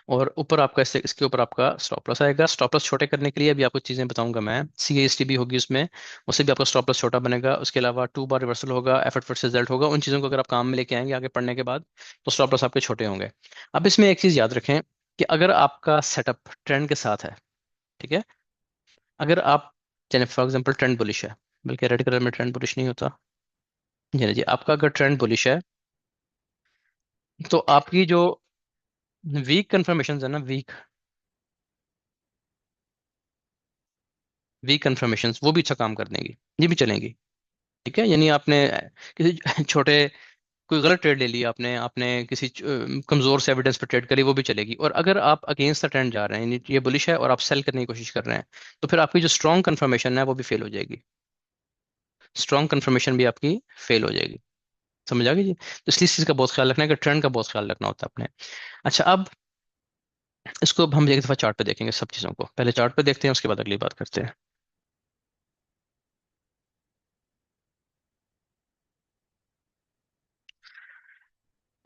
और ऊपर आपका इसके ऊपर आपका स्टॉप लॉस आएगा। स्टॉप लॉस छोटे करने के लिए भी आपको चीज़ें बताऊंगा मैं, सी एस टी भी होगी उसमें, उससे भी आपका स्टॉप लॉस छोटा बनेगा। उसके अलावा 2 बार रिवर्सल होगा, एफर्ट वर्सेस रिजल्ट होगा, उन चीज़ों को अगर आप काम में लेके आएंगे आगे पढ़ने के बाद, तो स्टॉप लॉस आपके छोटे होंगे। अब इसमें एक चीज़ याद रखें कि अगर आपका सेटअप ट्रेंड के साथ है, ठीक है, अगर आप, चलिए फॉर एग्जांपल ट्रेंड बुलिश है, बल्कि रेड कलर में ट्रेंड बुलिश नहीं होता, जी जी, आपका अगर ट्रेंड बुलिश है, तो आपकी जो वीक कंफर्मेशन है ना, वीक वीक कंफर्मेशन वो भी अच्छा काम कर देंगी, ये भी चलेंगी। ठीक है, यानी आपने किसी छोटे कोई गलत ट्रेड ले लिया, आपने आपने किसी कमजोर से एविडेंस पर ट्रेड करी, वो भी चलेगी। और अगर आप अगेंस्ट द ट्रेंड जा रहे हैं, यानी ये बुलिश है और आप सेल करने की कोशिश कर रहे हैं, तो फिर आपकी जो स्ट्रॉन्ग कंफर्मेशन है वो भी फेल हो जाएगी, स्ट्रॉन्ग कंफर्मेशन भी आपकी फेल हो जाएगी। समझ आ गई जी, तो इसलिए इस चीज़ का बहुत ख्याल रखना है कि ट्रेंड का बहुत ख्याल रखना होता है अपने। अच्छा, अब इसको अब हम एक दफ़ा चार्ट पे देखेंगे, सब चीज़ों को पहले चार्ट पे देखते हैं, उसके बाद अगली बात करते हैं।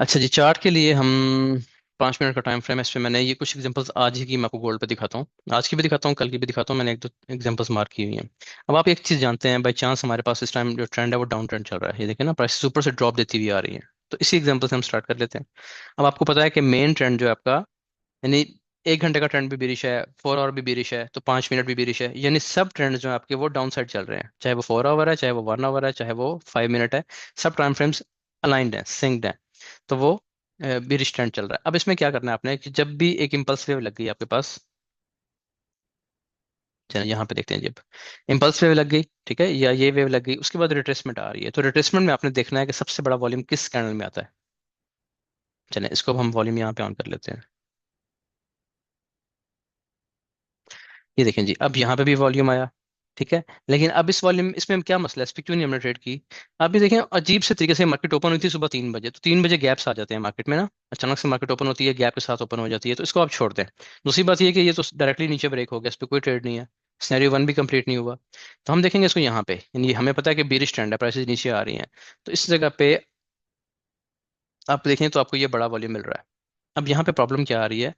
अच्छा जी, चार्ट के लिए हम 5 मिनट का टाइम फ्रेम है, इस पे मैंने ये कुछ एग्जांपल्स आज ही की मैं आपको गोल्ड पे दिखाता हूँ, आज की भी दिखाता हूँ, कल की भी दिखाता हूँ, मैंने एक दो एग्जांपल्स मार्क की हुई हैं। अब आप एक चीज़ जानते हैं, बाई चांस हमारे पास इस टाइम जो ट्रेंड है वो डाउन ट्रेंड चल रहा है, ये देखिए ना, प्राइस ऊपर से ड्रॉप देती हुई आ रही है। तो इसी एग्जाम्पल से हम स्टार्ट कर लेते हैं। अब आपको पता है कि मेन ट्रेंड जो है आपका, यानी 1 घंटे का ट्रेंड भी बेरिश है, 4 आवर भी बेरिश है, तो 5 मिनट भी बेरिश है, यानी सब ट्रेंड जो है आपके वो डाउन साइड चल रहे हैं, चाहे वो 4 आवर है, चाहे वो 1 आवर है, चाहे वो 5 मिनट है, सब टाइम फ्रेम्स अलाइंड है, सिंक्ड है। तो वो भी स्टैंड चल रहा है। अब इसमें क्या करना है आपने कि जब भी एक इम्पल्स वेव लग गई आपके पास, चलिए यहाँ पे देखते हैं, जब इम्पल्स वेव लग गई, ठीक है, या ये वेव लग गई, उसके बाद रिट्रेसमेंट आ रही है, तो रिट्रेसमेंट में आपने देखना है कि सबसे बड़ा वॉल्यूम किस कैंडल में आता है। चलिए इसको अब हम वॉल्यूम यहाँ पे ऑन कर लेते हैं। ये देखें जी, अब यहाँ पे भी वॉल्यूम आया, ठीक है, लेकिन अब इस वॉल्यूम, इसमें क्या मसला है, इस पे क्यों नहीं हमने ट्रेड की। अब भी देखें, अजीब से तरीके से मार्केट ओपन हुई थी सुबह 3 बजे, तो 3 बजे गैप्स आ जाते हैं मार्केट में ना, अचानक से मार्केट ओपन होती है, गैप के साथ ओपन हो जाती है, तो इसको आप छोड़ दें। दूसरी बात ये है कि ये तो डायरेक्टली नीचे ब्रेक हो गया, इस पर कोई ट्रेड नहीं है, सिनेरियो 1 भी कंप्लीट नहीं हुआ, तो हम देखेंगे इसको यहाँ पे, यानी हमें पता है कि बेरिश ट्रेंड है, प्राइसेस नीचे आ रही हैं, तो इस जगह पे आप देखें तो आपको ये बड़ा वॉल्यूम मिल रहा है। अब यहाँ पे प्रॉब्लम क्या आ रही है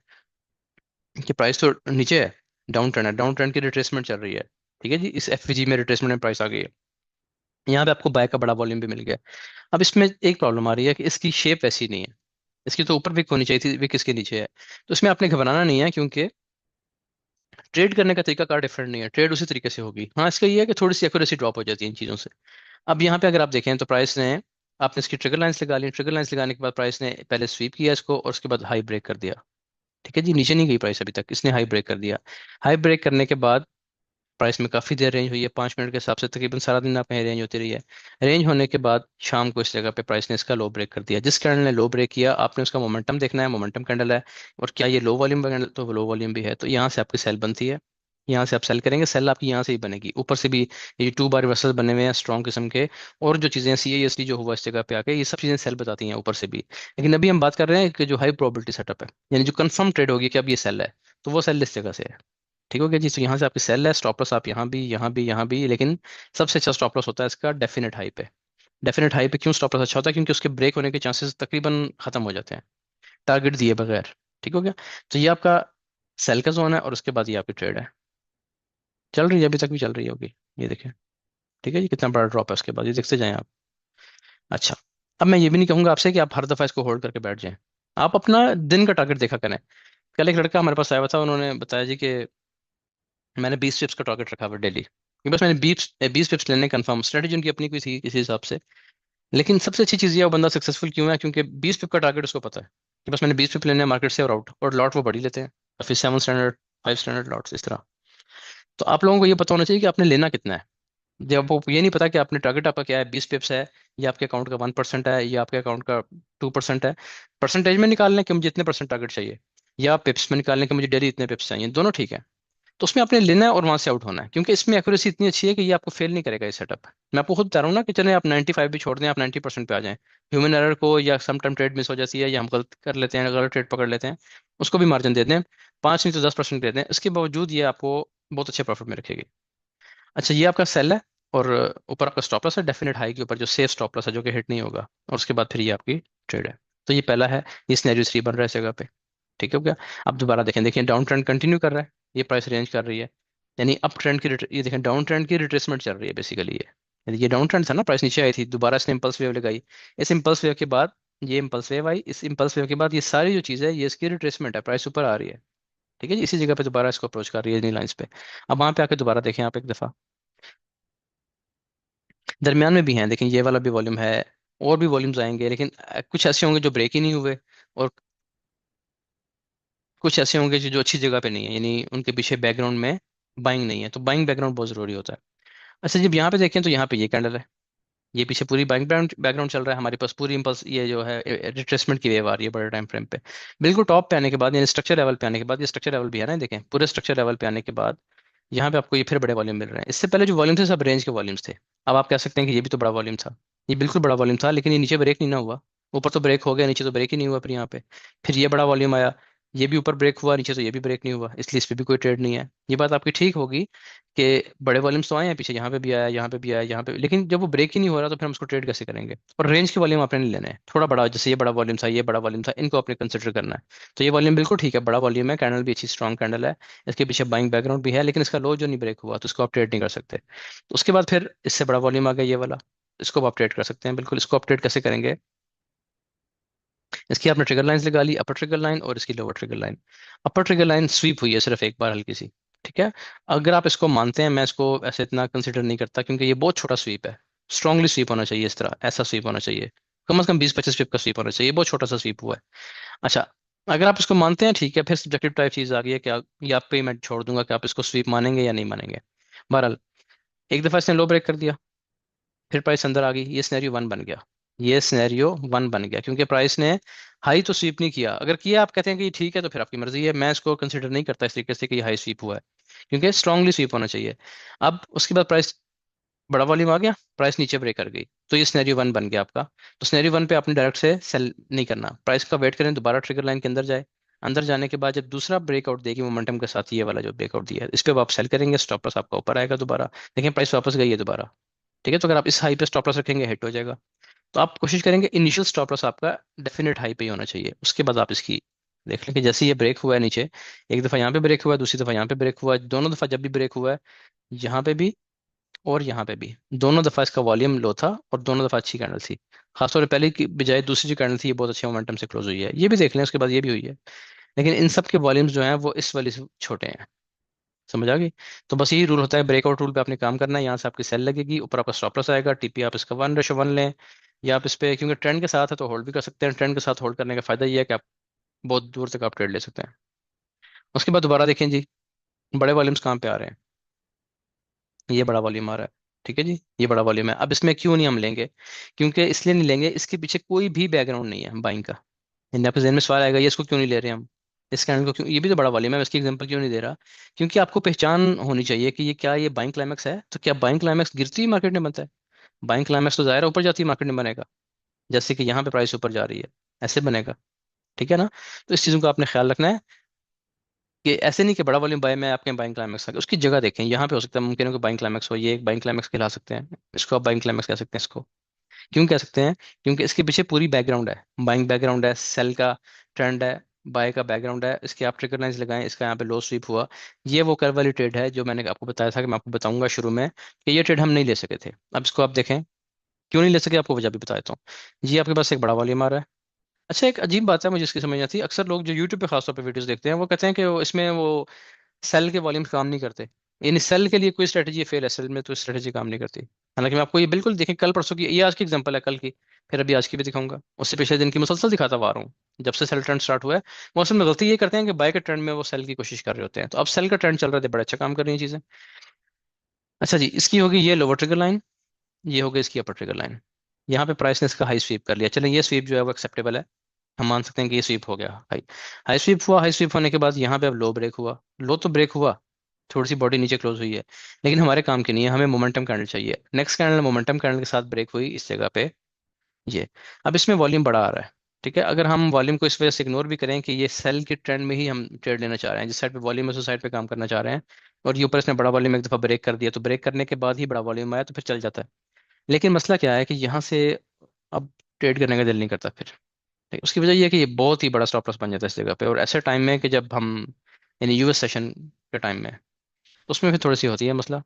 कि प्राइस तो नीचे है, डाउन ट्रेंड है, डाउन ट्रेंड की रिट्रेसमेंट चल रही है, ठीक है जी, इस एफवीजी में रिट्रेसमेंट में प्राइस आ गई है, यहाँ पे आपको बाय का बड़ा वॉल्यूम भी मिल गया। अब इसमें एक प्रॉब्लम आ रही है कि इसकी शेप वैसी नहीं है, इसकी तो ऊपर विक होनी चाहिए थी, विक इसके नीचे है, तो इसमें आपने घबराना नहीं है, क्योंकि ट्रेड करने का तरीका कार डिफरेंट नहीं है, ट्रेड उसी तरीके से होगी। हाँ, इसका ये है कि थोड़ी सी एक्यूरेसी ड्रॉप हो जाती है इन चीज़ों से। अब यहाँ पे अगर आप देखें तो प्राइस ने आपने इसकी ट्रिगर लाइंस लगा ली, ट्रिगर लाइंस लगाने के बाद प्राइस ने पहले स्वीप किया इसको और उसके बाद हाई ब्रेक कर दिया। ठीक है जी, नीचे नहीं गई प्राइस अभी तक, इसने हाई ब्रेक कर दिया। हाई ब्रेक करने के बाद प्राइस में काफ़ी देर रेंज हुई है, 5 मिनट के हिसाब से तकरीबन सारा दिन आप कहीं रेंज होती रही है। रेंज होने के बाद शाम को इस जगह पे प्राइस ने इसका लो ब्रेक कर दिया। जिस कैंडल ने लो ब्रेक किया आपने उसका मोमेंटम देखना है, मोमेंटम कैंडल है और क्या ये लो वॉल्यूम कैंडल, तो लो वॉल्यूम भी है, तो यहाँ से आपकी सेल बनती है। यहाँ से आप सेल करेंगे, सेल आपकी यहाँ से ही बनेगी, ऊपर से भी ये 2 बार रिवर्सल बने हुए हैं स्ट्रॉन्ग किस्म के। और जो चीज़ें CASD जो हुआ इस जगह पे आके, ये सब चीज़ें सेल बताती हैं ऊपर से भी। लेकिन अभी हम बात कर रहे हैं कि जो हाई प्रोबेबिलिटी सेटअप है, यानी जो कंफर्म ट्रेड होगी कि अब ये सेल है, तो वो सेल इस जगह से है। ठीक हो गया जी, तो यहाँ से आपकी सेल है, स्टॉप लॉस आप यहाँ भी, यहाँ भी, यहाँ भी, लेकिन सबसे अच्छा स्टॉप लॉस होता है इसका डेफिनेट हाई पे। डेफिनेट हाई पे क्यों स्टॉप लॉस अच्छा होता है? क्योंकि उसके ब्रेक होने के चांसेस तकरीबन खत्म हो जाते हैं टारगेट दिए बगैर। ठीक हो गया, तो ये आपका सेल का जोन है और उसके बाद ये आपकी ट्रेड है, चल रही है, अभी तक भी चल रही होगी, ये देखें। ठीक है जी, कितना बड़ा ड्रॉप है उसके बाद, ये देखते जाएं आप। अच्छा, अब मैं ये भी नहीं कहूंगा आपसे कि आप हर दफा इसको होल्ड करके बैठ जाएं, आप अपना दिन का टारगेट देखा करें। कल एक लड़का हमारे पास आया हुआ था, उन्होंने बताया जी कि मैंने 20 पिप्स का टारगेट रखा हुआ डेली, बस मैंने 20 पिप्स लेने कंफर्म, स्ट्रेटेजी उनकी अपनी कोई थी इसी हिसाब से। लेकिन सबसे अच्छी चीज़ ये है, वो बंदा सक्सेसफुल क्यों है? क्योंकि 20 पिप का टारगेट उसको पता है कि बस मैंने 20 पिप लेने हैं मार्केट से और आउट, और लॉट वो बड़ी लेते हैं, और फिर 7 स्टैंडर्ड 5 स्टैंडर्ड लॉट्स इस तरह। तो आप लोगों को ये पता होना चाहिए कि आपने लेना कितना है। जब आपको ये नहीं पता कि आपने टारगेट आपका क्या है, 20 पिप्स है या आपके अकाउंट का 1% है या आपके अकाउंट का 2% है, परसेंटेज में निकालना है कि मुझे इतने परसेंट टारगेट चाहिए, या पिप्स में निकालने के मुझे डेली इतने पिप्स चाहिए, दोनों ठीक है। तो उसमें आपने लेना है और वहां से आउट होना है, क्योंकि इसमें एक्यूरेसी इतनी अच्छी है कि ये आपको फेल नहीं करेगा ये सेटअप। मैं आपको खुद बता रहा हूँ ना कि चले आप 95 भी छोड़ दें, आप 90% पे आ जाएं, ह्यूमन एरर को, या सम टाइम ट्रेड मिस हो जाती है या हम गलत कर लेते हैं, गलत ट्रेड पकड़ लेते हैं, उसको भी मार्जिन देते हैं, 5 नहीं तो 10% देते हैं, इसके बावजूद ये आपको बहुत अच्छे प्रॉफिट में रखेगी। अच्छा, ये आपका सेल है, और ऊपर आपका स्टॉप लॉस है डेफिनेट हाई के ऊपर, जो सेफ स्टॉप लॉस है जो कि हिट नहीं होगा, और उसके बाद फिर ये आपकी ट्रेड है। तो ये पहला है, ये सिनेरियो 3 बन रहा है इस जगह पे। ठीक है क्या? अब दोबारा देखें, देखिए डाउन ट्रेंड कंटिन्यू कर रहा है, ये प्राइस रेंज कर रही है, यानी अप ट्रेंड की ये देखें डाउन ट्रेंड की रिट्रेसमेंट चल रही है बेसिकली ये। यानी ये डाउन ट्रेंड था ना, प्राइस नीचे आई थी, दोबारा इसने इंपल्स वेव लगाई, इस इंपल्स वेव के बाद ये इंपल्स वेव आई, इस इंपल्स वेव के बाद ये सारी जो चीज़ है ये इसकी रिट्रेसमेंट है, प्राइस ऊपर आ रही है। ठीक है जी, इसी जगह पे दोबारा इसको अप्रोच कर रही है, इन्हीं लाइंस पे। अब वहां पे आके दोबारा देखें आप एक दफा, दरमियान में भी हैं, लेकिन ये वाला भी वॉल्यूम है, और भी वॉल्यूम्स आएंगे, लेकिन कुछ ऐसे होंगे जो ब्रेक ही नहीं हुए, और कुछ ऐसे होंगे जो जो अच्छी जगह पे नहीं है, यानी उनके पीछे बैकग्राउंड में बाइंग नहीं है, तो बाइंग बैकग्राउंड बहुत जरूरी होता है। अच्छा, जब यहाँ पे देखें तो यहाँ पे ये कैंडल है, ये पीछे पूरी बाइंग बैकग्राउंड बैकग्राउंड चल रहा है हमारे पास, पूरी इम्पल्स ये जो है रिट्रेसमेंट की वेव आ रही है बड़े टाइम फ्रेम पे। बिल्कुल टॉप पे आने के बाद, यानी स्ट्रक्चर लेवल पे आने के बाद, ये स्ट्रक्चर लेवल भी है ना, देखें पूरे स्ट्रक्चर लेवल पे आने के बाद यहाँ पे आपको ये फिर बड़े वॉल्यूम मिल रहे हैं। इससे पहले जो वॉल्यूम थे सब रेंज के वॉल्यूम्स थे। अब आप कह सकते हैं कि ये भी तो बड़ा वॉल्यूम था, ये बिल्कुल बड़ा वॉल्यूम था, लेकिन ये नीचे ब्रेक नहीं ना हुआ, ऊपर तो ब्रेक हो गया, नीचे तो ब्रेक ही नहीं हुआ, फिर यहाँ पे फिर ये बड़ा वॉल्यूम आया, ये भी ऊपर ब्रेक हुआ, नीचे तो ये भी ब्रेक नहीं हुआ, इसलिए इस पे भी कोई ट्रेड नहीं है। ये बात आपकी ठीक होगी कि बड़े वॉल्यूम्स तो आए हैं पीछे, यहाँ पे भी आया, यहाँ पे भी आया, यहाँ पे, लेकिन जब वो ब्रेक ही नहीं हो रहा तो फिर हम उसको ट्रेड कैसे करेंगे? और रेंज के वॉल्यूम आपने नहीं लेने हैं, थोड़ा बड़ा, जैसे ये बड़ा वॉल्यूम था, ये बड़ा वॉल्यूम था, इनको आपने कंसिडर करना है। तो ये वॉल्यूम बिल्कुल ठीक है, बड़ा वॉल्यूम है, कैंडल भी अच्छी स्ट्रॉन्ग कैंडल है, इसके पीछे बाइंग बैकग्राउंड भी है, लेकिन इसका लो जो नहीं ब्रेक हुआ तो इसको आप ट्रेड नहीं कर सकते। तो उसके बाद फिर इससे बड़ा वॉल्यूम आ गया ये वाला, इसको आप ट्रेड कर सकते हैं बिल्कुल। इसको आप ट्रेड कैसे करेंगे? इसकी आपने ट्रिगर लाइंस लगा ली, अपर ट्रिगर लाइन और इसकी लोअर ट्रिगर लाइन। अपर ट्रिगर लाइन स्वीप हुई है सिर्फ एक बार हल्की सी। ठीक है, अगर आप इसको मानते हैं, मैं इसको ऐसे इतना कंसिडर नहीं करता, क्योंकि ये बहुत छोटा स्वीप है, स्ट्रांगली स्वीप होना चाहिए, इस तरह ऐसा स्वीप होना चाहिए, कम से कम 20-25 पिप का स्वीप होना चाहिए, बहुत छोटा सा स्वीप हुआ है। अच्छा, अगर आप इसको मानते हैं ठीक है, फिर सब्जेक्टिव टाइप चीज आ गई है कि ये आप पे मैं छोड़ दूंगा कि आप इसको स्वीप मानेंगे या नहीं मानेंगे। बहरहाल, एक दफा इसने लो ब्रेक कर दिया, फिर प्राइस अंदर आ गई, ये सिनेरियो 1 बन गया, ये सिनेरियो 1 बन गया, क्योंकि प्राइस ने हाई तो स्वीप नहीं किया। अगर किया, आप कहते हैं कि ठीक है, तो फिर आपकी मर्जी है, मैं इसको कंसिडर नहीं करता इस तरीके से कि हाई स्वीप हुआ है, क्योंकि स्ट्रांगली स्वीप होना चाहिए। अब उसके बाद प्राइस बड़ा वॉल्यूम आ गया, प्राइस नीचे ब्रेक कर गई, तो ये सिनेरियो 1 बन गया आपका। तो सिनेरियो 1 पे आपने डायरेक्ट से सेल नहीं करना, प्राइस का वेट करें, दोबारा ट्रिगर लाइन के अंदर जाए, अंदर जाने के बाद जब दूसरा ब्रेकआउट देगी मोमेंटम के साथ, ये वाला जो ब्रेकआउट दिया है, इस पे आप सेल करेंगे, स्टॉप लॉस आपका ऊपर आएगा दोबारा। देखें प्राइस वापस गई है दोबारा। ठीक है, तो अगर आप इस हाई पे स्टॉप लॉस रखेंगे हिट हो जाएगा। तो आप कोशिश करेंगे इनिशियल स्टॉप लॉस आपका डेफिनेट हाई पे ही होना चाहिए, उसके बाद आप इसकी देख लें कि जैसे ये ब्रेक हुआ है नीचे, एक दफा यहाँ पे ब्रेक हुआ है, दूसरी दफा यहाँ पे ब्रेक हुआ है, दोनों दफा जब भी ब्रेक हुआ है, यहाँ पे भी और यहाँ पे भी, दोनों दफा इसका वॉल्यूम लो था और दोनों दफा अच्छी कैंडल थी। खासतौर पर पहले की बजाय दूसरी जो कैंडल थी ये बहुत अच्छे मोमेंटम से क्लोज हुई है, ये भी देख लें, उसके बाद ये भी हुई है। लेकिन इन सब के वॉल्यूम्स जो हैं वो इस वाले से छोटे हैं, समझ आ गई? तो बस यही रूल होता है, ब्रेकआउट रूल पे आपने काम करना है, यहाँ से आपकी सेल लगेगी, ऊपर आपका स्टॉप लॉस आएगा, टीपी आप इसका 1:1 लें, या आप इस पे क्योंकि ट्रेंड के साथ है तो होल्ड भी कर सकते हैं। ट्रेंड के साथ होल्ड करने का फायदा ये है कि आप बहुत दूर तक आप ट्रेड ले सकते हैं। उसके बाद दोबारा देखें जी, बड़े वॉल्यूम्स कहाँ पे आ रहे हैं। ये बड़ा वॉल्यूम आ रहा है, ठीक है जी, ये बड़ा वॉल्यूम है। अब इसमें क्यों नहीं हम लेंगे, क्योंकि इसलिए नहीं लेंगे, इसके पीछे कोई भी बैकग्राउंड नहीं है बाइंग का। यानी आपके जहन में सवाल आएगा ये इसको क्यों नहीं ले रहे हम, इस कैंडल को क्यों, ये भी तो बड़ा वॉल्यूम है, मैं इसकी एग्जांपल क्यों नहीं दे रहा। क्योंकि आपको पहचान होनी चाहिए कि ये क्या, ये बाइंग क्लाइमेक्स है। तो क्या बाइंग क्लाइमेक्स गिरती ही मार्केट में बनता है? बाइंग क्लाइमेक्स तो जाहिर है ऊपर जाती है मार्केट में बनेगा, जैसे कि यहाँ पे प्राइस ऊपर जा रही है, ऐसे बनेगा, ठीक है ना। तो इस चीज़ों का आपने ख्याल रखना है कि ऐसे नहीं कि बड़ा वॉल्यूम बाय में आपके बाइंग क्लाइमेक्स आ गया। उसकी जगह देखें, यहाँ पे हो सकता है मुमकिन है कि बाइंग क्लाइमेक्स हो, ये एक बाइंग क्लाइमेक्स कहला सकते हैं, इसको आप बाइंग क्लाइमेक्स कह सकते हैं इसको। क्यों कह सकते हैं, क्योंकि इसके पीछे पूरी बैकग्राउंड है, बाइंग बैकग्राउंड है, सेल का ट्रेंड है, बाय का बैकग्राउंड है, इसके आप ट्रिगर लाइंस लगाएं, इसका यहाँ पे लो स्वीप हुआ। ये वो कर्व वाली ट्रेड है जो मैंने आपको बताया था कि मैं आपको बताऊंगा शुरू में कि ये ट्रेड हम नहीं ले सके थे। अब इसको आप देखें क्यों नहीं ले सके, आपको वजह भी बता देता हूँ। ये आपके पास एक बड़ा वॉल्यूम आ रहा है। अच्छा, एक अजीब बात है मुझे इसकी समझ नहीं आती, अक्सर लोग जो यूट्यूब पे खासतौर पे वीडियोस देखते हैं वो कहते हैं कि इसमें वो सेल के वॉल्यूम्स काम नहीं करते। यानी सेल के लिए कोई स्ट्रेटजी फेल है, सेल में तो स्ट्रेटजी काम नहीं करती। हालांकि मैं आपको ये बिल्कुल देखें, कल परसों की, ये आज की एग्जांपल है कल की, फिर अभी आज की भी दिखाऊंगा, उससे पिछले दिन की मुसलसल दिखाता हुआ आ रहा हूँ। जब से सेल ट्रेंड स्टार्ट हुआ है वो असल में गलती ये करते हैं कि बाय के ट्रेंड में वो सेल की कोशिश कर रहे होते हैं। तो अब सेल का ट्रेंड चल रहा है, बड़ा अच्छा काम कर रही है चीजें। अच्छा जी, इसकी होगी ये लोअर ट्रिगर लाइन, ये होगी इसकी अपर ट्रिगर लाइन। यहाँ पे प्राइस ने इसका हाई स्वीप कर लिया, चलें ये स्वीप जो है वो एक्सेप्टेबल है, हम मान सकते हैं कि ये स्वीप हो गया हाई। हाई स्वीप हुआ, हाई स्वीप होने के बाद यहाँ पे अब लो ब्रेक हुआ, लो तो ब्रेक हुआ, थोड़ी सी बॉडी नीचे क्लोज हुई है, लेकिन हमारे काम की नहीं है, हमें मोमेंटम कैंडल चाहिए। नेक्स्ट कैंडल मोमेंटम कैंडल के साथ ब्रेक हुई इस जगह पे, ये। अब इसमें वॉल्यूम बड़ा आ रहा है, ठीक है। अगर हम वॉल्यूम को इस वजह से इग्नोर भी करें कि ये सेल के ट्रेंड में ही हम ट्रेड लेना चाह रहे हैं, जिस साइड पे वॉल्यूम है उस साइड पे काम करना चाह रहे हैं, और ये ऊपर इसने बड़ा वॉल्यूम एक दफा ब्रेक कर दिया, तो ब्रेक करने के बाद ही बड़ा वॉल्यूम आया तो फिर चल जाता है। लेकिन मसला क्या है कि यहाँ से अब ट्रेड करने का दिल नहीं करता फिर, ठीक, उसकी वजह ये है कि ये बहुत ही बड़ा स्टॉप लॉस बन जाता है इस जगह पे, और ऐसे टाइम में कि जब हम, यानी यूएस सेशन के टाइम में, तो उसमें फिर थोड़ी सी होती है मसला।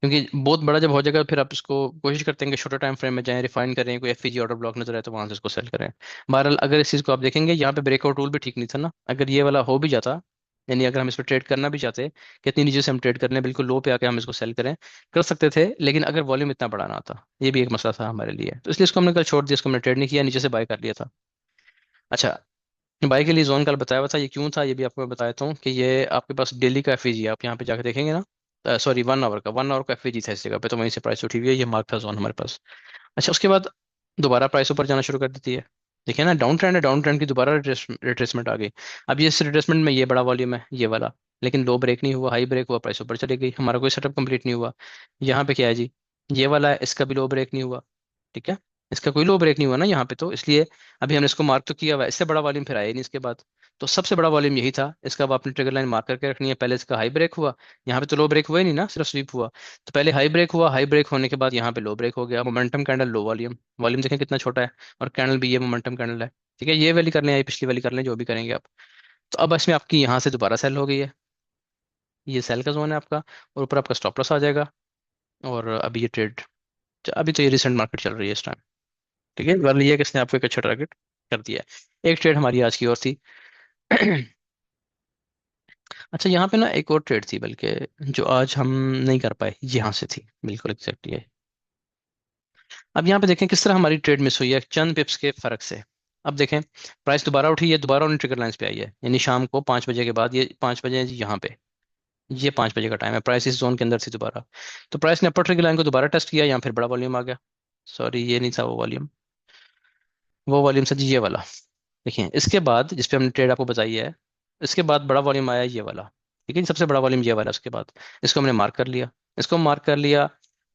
क्योंकि बहुत बड़ा जब हो जाएगा फिर आप इसको कोशिश करते हैं कि छोटे टाइम फ्रेम में जाएं, रिफाइन करें, कोई एफईजी ऑर्डर ब्लॉक नजर आए तो वहां से इसको सेल करें। बहरहाल अगर इस चीज़ को आप देखेंगे, यहाँ पे ब्रेकआउट टूल भी ठीक नहीं था ना, अगर ये वाला हो भी जाता, यानी अगर हम इस पर ट्रेड करना भी चाहते, कितनी नीचे से हम ट्रेड कर लें, बिल्कुल लो पे आके हम इसको सेल करें, कर सकते थे, लेकिन अगर वॉल्यूम इतना बड़ा ना आता, ये भी एक मसला था हमारे लिए, तो इसलिए इसको हमने कल छोड़ दिया, इसको हमने ट्रेड नहीं किया, नीचे से बाय कर लिया था। अच्छा, बाई के लिए जोन कल बताया हुआ था, ये क्यों था ये भी आपको मैं बताता हूँ कि ये आपके पास डेली का एफईजी है, आप यहाँ पे जाकर देखेंगे ना, सॉरी 1 आवर का, 1 आवर का एफईजी था इस जगह पे, तो वहीं से प्राइस उठी हुई है, ये मार्क था जोन हमारे पास। अच्छा, उसके बाद दोबारा प्राइस ऊपर जाना शुरू कर देती है, देखिए ना डाउन ट्रेंड है, डाउन ट्रेंड की दोबारा रिट्रेसमेंट आ गई। अब ये इस रिट्रेसमेंट में ये बड़ा वॉल्यूम है ये वाला, लेकिन लो ब्रेक नहीं हुआ, हाई ब्रेक हुआ, प्राइस ऊपर चली गई, हमारा कोई सेटअप कंप्लीट नहीं हुआ। यहाँ पे क्या है जी, ये वाला है, इसका भी लो ब्रेक नहीं हुआ, ठीक है, इसका कोई लो ब्रेक नहीं हुआ ना यहाँ पे, तो इसलिए अभी हमने इसको मार्क तो किया हुआ है, इससे बड़ा वॉल्यूम फिर आया ही नहीं इसके बाद। तो सबसे बड़ा वॉल्यूम यही था, इसका अब आपने ट्रिगर लाइन मार्क करके रखनी है। पहले इसका हाई ब्रेक हुआ, यहाँ पे तो लो ब्रेक हुआ ही नहीं ना, सिर्फ स्वीप हुआ। तो पहले हाई ब्रेक हुआ, हाई ब्रेक होने के बाद यहाँ पे लो ब्रेक हो गया, momentum candle low volume, volume देखें कितना छोटा है, और कैंडल भी ये मोमेंटम कैंडल है, ठीक है। ये वाली कर लें या पिछली वाली कर लें, जो भी करेंगे आप। तो अब इसमें आपकी यहाँ से दोबारा सेल हो गई है, ये सेल का जोन है आपका, और ऊपर आपका स्टॉप लॉस आ जाएगा। और अभी ये ट्रेड, अभी तो ये रिसेंट मार्केट चल रही है इस टाइम, ठीक है। वाली ये है कि इसने आपको एक अच्छा टारगेट कर दिया है। एक ट्रेड हमारी आज की और थी। अच्छा, यहाँ पे ना एक और ट्रेड थी बल्कि, जो आज हम नहीं कर पाए, यहाँ से थी बिल्कुल एग्जैक्टली। अब यहाँ पे देखें किस तरह हमारी ट्रेड मिस हुई है चंद पिप्स के फर्क से। अब देखें प्राइस दोबारा उठी है, दोबारा उन्हें ट्रिगर लाइंस पे आई है, यानी शाम को 5 बजे के बाद, ये 5 बजे है जी यहाँ पे, ये 5 बजे का टाइम है, प्राइस इस जोन के अंदर थी दोबारा। तो प्राइस ने अपर ट्रिगर लाइन को दोबारा टेस्ट किया, यहाँ फिर बड़ा वॉल्यूम आ गया, सॉरी ये नहीं था वो वॉल्यूम, वो वॉल्यूम था जी ये वाला। देखिए इसके बाद जिस पे हमने ट्रेड आपको बताई है, इसके बाद बड़ा वॉल्यूम आया ये वाला, ठीक है जी, सबसे बड़ा वॉल्यूम ये वाला। उसके बाद इसको हमने मार्क कर लिया, इसको मार्क कर लिया,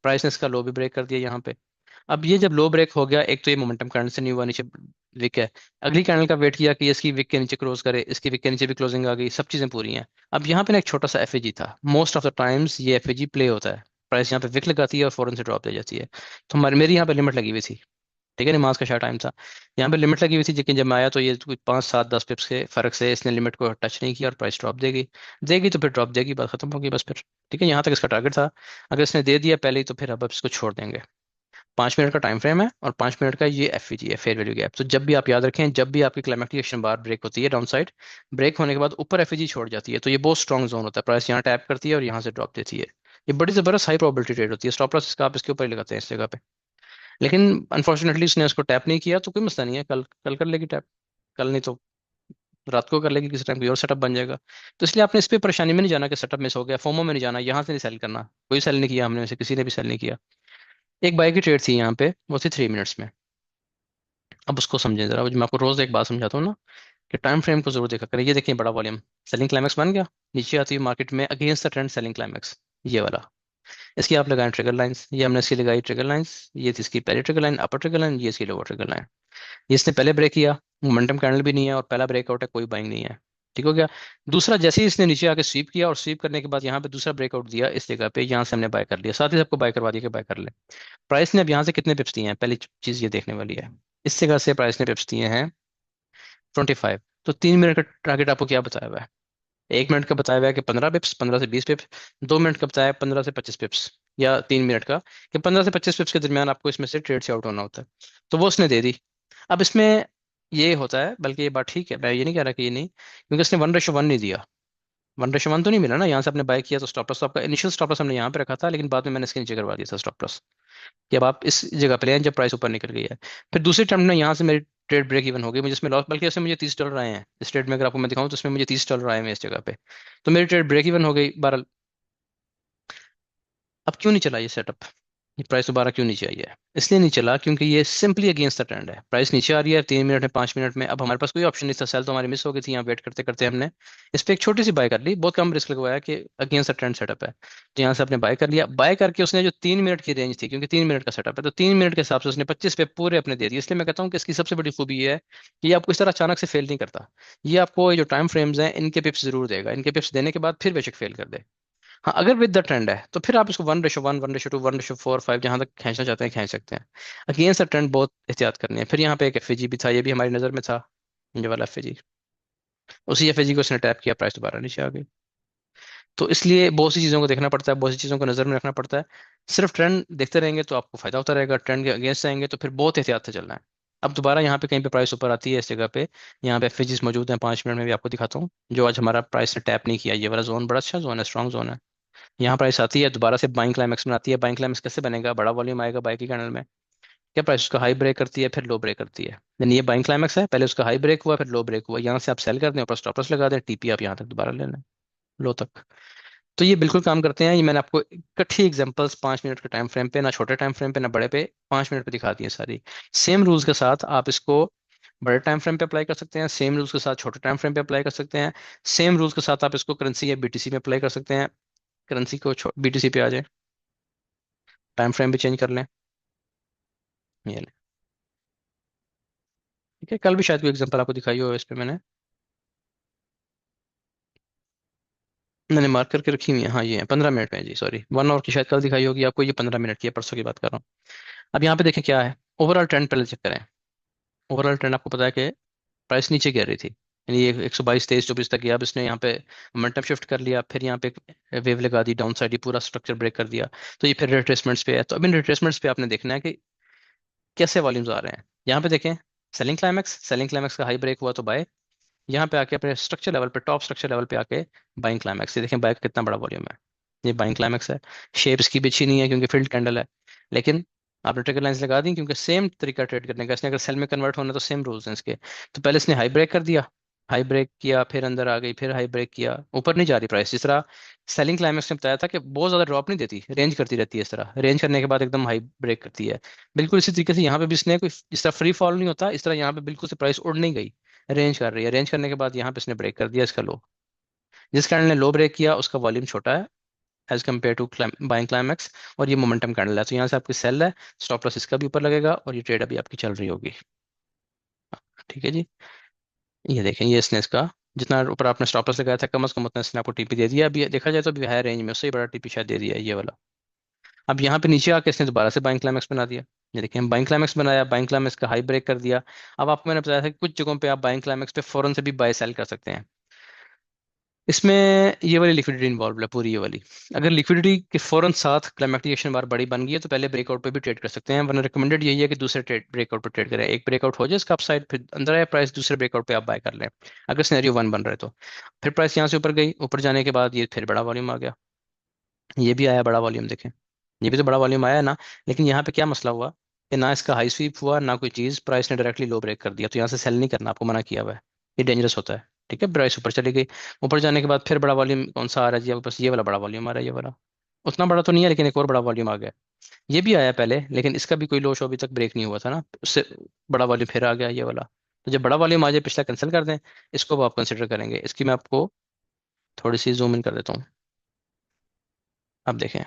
प्राइस ने इसका लो भी ब्रेक कर दिया यहाँ पे। अब ये जब लो ब्रेक हो गया, एक तो ये मोमेंटम कैंडल से नहीं हुआ, नीचे विक है, अगली कैंडल का वेट किया कि ये इसकी विक के नीचे क्लोज करे, इसकी विक के नीचे भी क्लोजिंग आ गई, सब चीजें पूरी हैं। अब यहाँ पे ना एक छोटा सा एफएजी था, मोस्ट ऑफ द टाइम्स ये एफएजी प्ले होता है, प्राइस यहाँ पे विक लगाती है और फौरन से ड्रॉप दे जाती है। तो हमारी मेरी यहाँ पे लिमिट लगी हुई थी, ठीक है, नमाज का शायद टाइम था, यहाँ पे लिमिट लगी हुई थी, लेकिन जब मैं आया तो ये कुछ 5 7 10 पिप्स के फर्क से इसने लिमिट को टच नहीं किया और प्राइस ड्रॉप देगी, देगी तो फिर ड्रॉप देगी, बात खत्म होगी बस फिर, ठीक है। यहाँ तक इसका टारगेट था, अगर इसने दे दिया पहले ही तो फिर अब इसको छोड़ देंगे। 5 मिनट का टाइम फ्रेम है, और 5 मिनट का ये एफवीजी है, फेयर वैल्यू गैप। तो जब भी आप याद रखें, जब भी आपकी क्लाइमेक्टिक एक्शन बार ब्रेक होती है डाउन साइड, ब्रेक होने के बाद ऊपर एफवीजी छोड़ जाती है, तो ये बहुत स्ट्रॉन्ग जोन होता है, प्राइस यहाँ टैप करती है और यहाँ से ड्रॉप देती है। ये बड़ी जबरदस्त हाई प्रोबेबिलिटी ट्रेड होती है, स्टॉप लॉस इसका आप इसके ऊपर ही लगाते हैं इस जगह पे। लेकिन अनफॉर्चुनेटली उसने उसको टैप नहीं किया, तो कोई मसला नहीं है, कल कल कर लेगी टैप, कल नहीं तो रात को कर लेगी, किसी टाइम कोई और सेटअप बन जाएगा। तो इसलिए आपने इस पे परेशानी में नहीं जाना कि सेटअप मिस हो गया, फोमो में नहीं जाना, यहाँ से नहीं सेल करना, कोई सेल नहीं किया हमने में से, किसी ने भी सेल नहीं किया। एक बाइक की ट्रेड थी यहाँ पे, वो थी 3 मिनट्स में। अब उसको समझें जरा, मैं आपको रोज एक बात समझाता हूँ ना, कि टाइम फ्रेम को जरूर देखा करें। ये देखिए बड़ा वॉल्यूम, सेलिंग क्लाइमेक्स बन गया, नीचे आती है मार्केट में against the trend selling climax, ये वाला। इसकी आप लगाएं ट्रिगर लाइंस, ये हमने इसकी लगाई ट्रिगर लाइंस, ये थी इसकी पहली ट्रिगर लाइन, अपर ट्रिगर लाइन, ये इसकी लोअर ट्रिगर लाइन। ये इसने पहले ब्रेक किया, मोमेंटम कैंडल भी नहीं है और पहला ब्रेकआउट है, कोई बाइंग नहीं है, ठीक हो गया। दूसरा, जैसे ही इसने नीचे आके स्वीप किया और स्वीप करने के बाद यहाँ पे दूसरा ब्रेकआउट दिया इस जगह पे, यहाँ से हमने बाय कर लिया, साथ ही सबको बाय करवा दिया कि बाय कर ले। प्राइस ने अब यहाँ से कितने पिप्स दिए हैं, पहली चीज ये देखने वाली है। इस जगह से प्राइस ने पिप्स दिए हैं 25। तो 3 मिनट का टारगेट आपको क्या बताया हुआ है? 1 मिनट का बताया हुआ है कि 15 पिप्स, 15 से 20 पिप्स। 2 मिनट का बताया है 15 से 25 पिप्स, या 3 मिनट का कि 15 से 25 पिप्स के दरमियान आपको इसमें से ट्रेड से आउट होना होता है। तो वो उसने दे दी। अब इसमें ये होता है, बल्कि ये बात ठीक है, मैं ये नहीं कह रहा कि ये नहीं, क्योंकि उसने 1:1 नहीं दिया। 1:1 तो नहीं मिला ना, यहाँ से आपने बाय किया तो स्टॉप लॉस, तो आपका इनिशियल स्टॉप लॉस हमने यहाँ पे रखा था, लेकिन बाद में मैंने इसके नीचे करवा दिया था स्टॉप लॉस, कि अब आप इस जगह पे लें जब प्राइस ऊपर निकल गई है। फिर दूसरे अटेम्प्ट में यहाँ से मेरी ट्रेड ब्रेक इवन हो गई, मुझे इसमें लॉस, बल्कि इसमें मुझे $30 आए हैं इस ट्रेड में, अगर आपको मैं दिखाऊं तो इसमें मुझे $30 आए हैं इस जगह पे। तो मेरी ट्रेड ब्रेक इवन हो गई 12। अब क्यों नहीं चला ये सेटअप, ये प्राइस दोबारा क्यों नीचे आई है? इसलिए नहीं चला क्योंकि ये सिंपली अगेंस्ट द ट्रेंड है, प्राइस नीचे आ रही है 3 मिनट में, 5 मिनट में। अब हमारे पास कोई ऑप्शन नहीं था, सेल तो हमारी मिस हो गई थी, यहाँ वेट करते करते हमने इस पे एक छोटी सी बाय कर ली, बहुत कम रिस्क लगवाया कि अगेंस्ट द ट्रेंड सेटअप है। तो यहाँ से आपने बाय कर लिया, बाय करके उसने जो 3 मिनट की रेंज थी, क्योंकि 3 मिनट का सेटअप है तो 3 मिनट के हिसाब से उसने 25 पे पूरे अपने दे दिए। इसलिए मैं कहता हूँ कि इसकी सबसे बड़ी खूबी ये है कि ये आपको इस तरह अचानक से फेल नहीं करता। ये आपको ये जो टाइम फ्रेम्स हैं इनके पिप्स जरूर देगा, इनके पिप्स देने के बाद फिर बेशक फेल कर दे। हाँ, अगर विद द ट्रेंड है तो फिर आप इसको 1:1, 1:2, 1:4, 5 जहां तक खींचना चाहते हैं खींच सकते हैं। अगेंस्ट द ट्रेंड बहुत एहतियात करनी है। फिर यहाँ पे एक एफएजी भी था, ये भी हमारी नजर में था, ये वाला एफएजी। उसी एफएजी को उसने टैप किया, प्राइस दोबारा नीचे आ गई। तो इसलिए बहुत सी चीज़ों को देखना पड़ता है, बहुत सी चीज़ों को नज़र में रखना पड़ता है। सिर्फ ट्रेंड देखते रहेंगे तो आपको फायदा होता रहेगा, ट्रेंड के अगेंस्ट आएंगे तो फिर बहुत एहतियात से चलना है। अब दोबारा यहाँ पे कहीं पे प्राइस ऊपर आती है इस जगह पे, यहाँ पे एफएजीज मौजूद हैं, 5 मिनट में भी आपको दिखाता हूँ, जो आज हमारा प्राइस ने टैप नहीं किया। ये वाला जोन बड़ा अच्छा जोन है, स्ट्रॉन्ग जोन है। यहाँ प्राइस आती है दोबारा से बाइंग क्लाइमेक्स में आती है। बाइंग क्लाइमेक्स कैसे बनेगा, बड़ा वॉल्यूम आएगा बाई की कैंडल में, क्या प्राइस उसका हाई ब्रेक करती है फिर लो ब्रेक करती है, यानी ये बाइंग क्लाइमेक्स है, पहले उसका हाई ब्रेक हुआ फिर लो ब्रेक हुआ, यहाँ से आप सेल कर दें, ऊपर स्टॉप लॉस लगा दें, टीपी आप यहाँ तक दोबारा ले लें, लो तक। तो ये बिल्कुल काम करते हैं। ये मैंने आपको इकट्ठी एग्जांपल्स 5 मिनट के टाइम फ्रेम पे, ना छोटे टाइम फ्रेम पे ना बड़े पे, 5 मिनट पे दिखा दी है सारी। सेम रूल्स के साथ आप इसको बड़े टाइम फ्रेम पे अप्लाई कर सकते हैं, सेम रूल्स के साथ छोटे टाइम फ्रेम पे अप्लाई कर सकते हैं, सेम रूल्स के साथ आप इसको करेंसी या बीटीसी में अप्लाई कर सकते हैं। करेंसी को बीटीसी पे आ जाए, टाइम फ्रेम भी चेंज कर लें, ये लें। ठीक है, कल भी शायद कोई एग्जांपल आपको दिखाई हो इस पे मैंने मार्क करके रखी हुई है। हाँ ये है 15 मिनट में जी, सॉरी 1 आवर की शायद कल दिखाई होगी आपको, ये 15 मिनट की है, परसों की बात कर रहा हूँ। अब यहाँ पे देखें क्या है, ओवरऑल ट्रेंड पहले चेक करें। ओवरऑल ट्रेंड आपको पता है कि प्राइस नीचे गिर रही थी, यानी ये 122, 23, 24 तक गया। अब इसने यहाँ पे मोमेंटम शिफ्ट कर लिया, फिर यहाँ पे वेव लगा दी डाउन साइड, ये पूरा स्ट्रक्चर ब्रेक कर दिया। तो ये फिर रिट्रेसमेंट्स पे है, तो अब इन रिट्रेसमेंट्स पे आपने देखना है कि कैसे वॉल्यूम्स आ रहे हैं। यहाँ पे देखें, सेलिंग क्लाइमेक्स का हाई ब्रेक हुआ तो बाय, यहाँ पे आके अपने स्ट्रक्चर लेवल पे, टॉप स्ट्रक्चर लेवल पे आके बाइंग क्लाइमेक्स, ये देखें बाइक कितना बड़ा वॉल्यूम है, ये बाइंग क्लाइमेक्स है। शेप इसकी भी अच्छी नहीं है क्योंकि फील्ड कैंडल है, लेकिन आपने ट्रिगर लाइंस लगा दी क्योंकि सेम तरीका ट्रेड करने का, इसने अगर सेल में कन्वर्ट होना है तो सेम रूल्स हैं इसके। तो पहले इसने हाई ब्रेक कर दिया, हाई ब्रेक किया, फिर अंदर आ गई, फिर हाई ब्रेक किया, ऊपर नहीं जा रही प्राइस, जिस तरह सेलिंग क्लाइमेक्स ने बताया था कि बहुत ज्यादा ड्रॉप नहीं देती, रेंज करती रहती है, इस तरह रेंज करने के बाद एकदम हाई ब्रेक करती है। बिल्कुल इसी तरीके से यहाँ पे भी इसने कोई जिस तरह फ्री फॉल नहीं होता, इस तरह यहाँ पे बिल्कुल से प्राइस उड़ नहीं गई, रेंज कर रही है। रेंज करने के बाद यहाँ पे इसने ब्रेक कर दिया इसका लो, जिस कैंडल ने लो ब्रेक किया उसका वॉल्यूम छोटा है as compared to buying climax, और ये मोमेंटम कैंडल है, तो यहाँ से आपकी सेल है, स्टॉप लॉस इसका भी ऊपर लगेगा और ये ट्रेड अभी आपकी चल रही होगी। ठीक है जी, ये देखें, ये इसने इसका जितना ऊपर आपने स्टॉप लॉस लगाया था कम से कम उतना इसने आपको टीपी दे दिया। अभी देखा जाए तो अभी हाई रेंज में उससे ही बड़ा टीपी शायद दे दिया है ये वाला। अब यहाँ पे नीचे आके इसने दोबारा से बाइंग क्लाइमेक्स बना दिया, ये देखिए बाइंग क्लाइमेक्स बनाया, बाइंग क्लाइमेक्स का हाई ब्रेक कर दिया। अब आपको मैंने बताया था कि कुछ जगहों पे आप बाइंग क्लाइमेक्स पे फौरन से भी बाय सेल कर सकते हैं। इसमें ये वाली लिक्विडिटी इन्वॉल्व है पूरी, ये वाली। अगर लिक्विडिटी के फौरन साथ क्लाइमेक्टिक एक्शन बार बड़ी बन गई है तो पहले ब्रेकआउट पे भी ट्रेड कर सकते हैं, वरना रिकमेंडेड यही है कि दूसरे ट्रेड ब्रेकआउट पे ट्रेड करें। एक ब्रेकआउट हो जाए इसका अपसाइड, फिर अंदर आए प्राइस, दूसरे ब्रेकआउट पे आप बाय कर लें, अगर सिनेरियो 1 बन रहा है तो। फिर प्राइस यहाँ से ऊपर गई, ऊपर जाने के बाद ये फिर बड़ा वॉल्यूम आ गया, ये भी आया बड़ा वॉल्यूम, देखें ये भी तो बड़ा वॉल्यूम आया है ना। लेकिन यहाँ पे क्या मसला हुआ कि ना इसका हाई स्वीप हुआ ना कोई चीज़, प्राइस ने डायरेक्टली लो ब्रेक कर दिया, तो यहाँ से सेल नहीं करना, आपको मना किया हुआ है। ये डेंजरस होता है। ठीक है, प्राइस ऊपर चली गई, ऊपर जाने के बाद फिर बड़ा वॉल्यूम कौन सा आ रहा है जी आपके पास? ये वाला बड़ा वॉल्यूम आ रहा है, ये वाला। उतना बड़ा तो नहीं है लेकिन एक और बड़ा वॉल्यूम आ गया। ये भी आया पहले, लेकिन इसका भी कोई लो शो अभी तक ब्रेक नहीं हुआ था ना, उससे बड़ा वॉल्यूम फिर आ गया ये वाला। तो जब बड़ा वॉल्यूम आ जाए, पिछला कैंसिल कर दें, इसको अब आप कंसिडर करेंगे। इसकी मैं आपको थोड़ी सी जूम इन कर देता हूँ। अब देखें,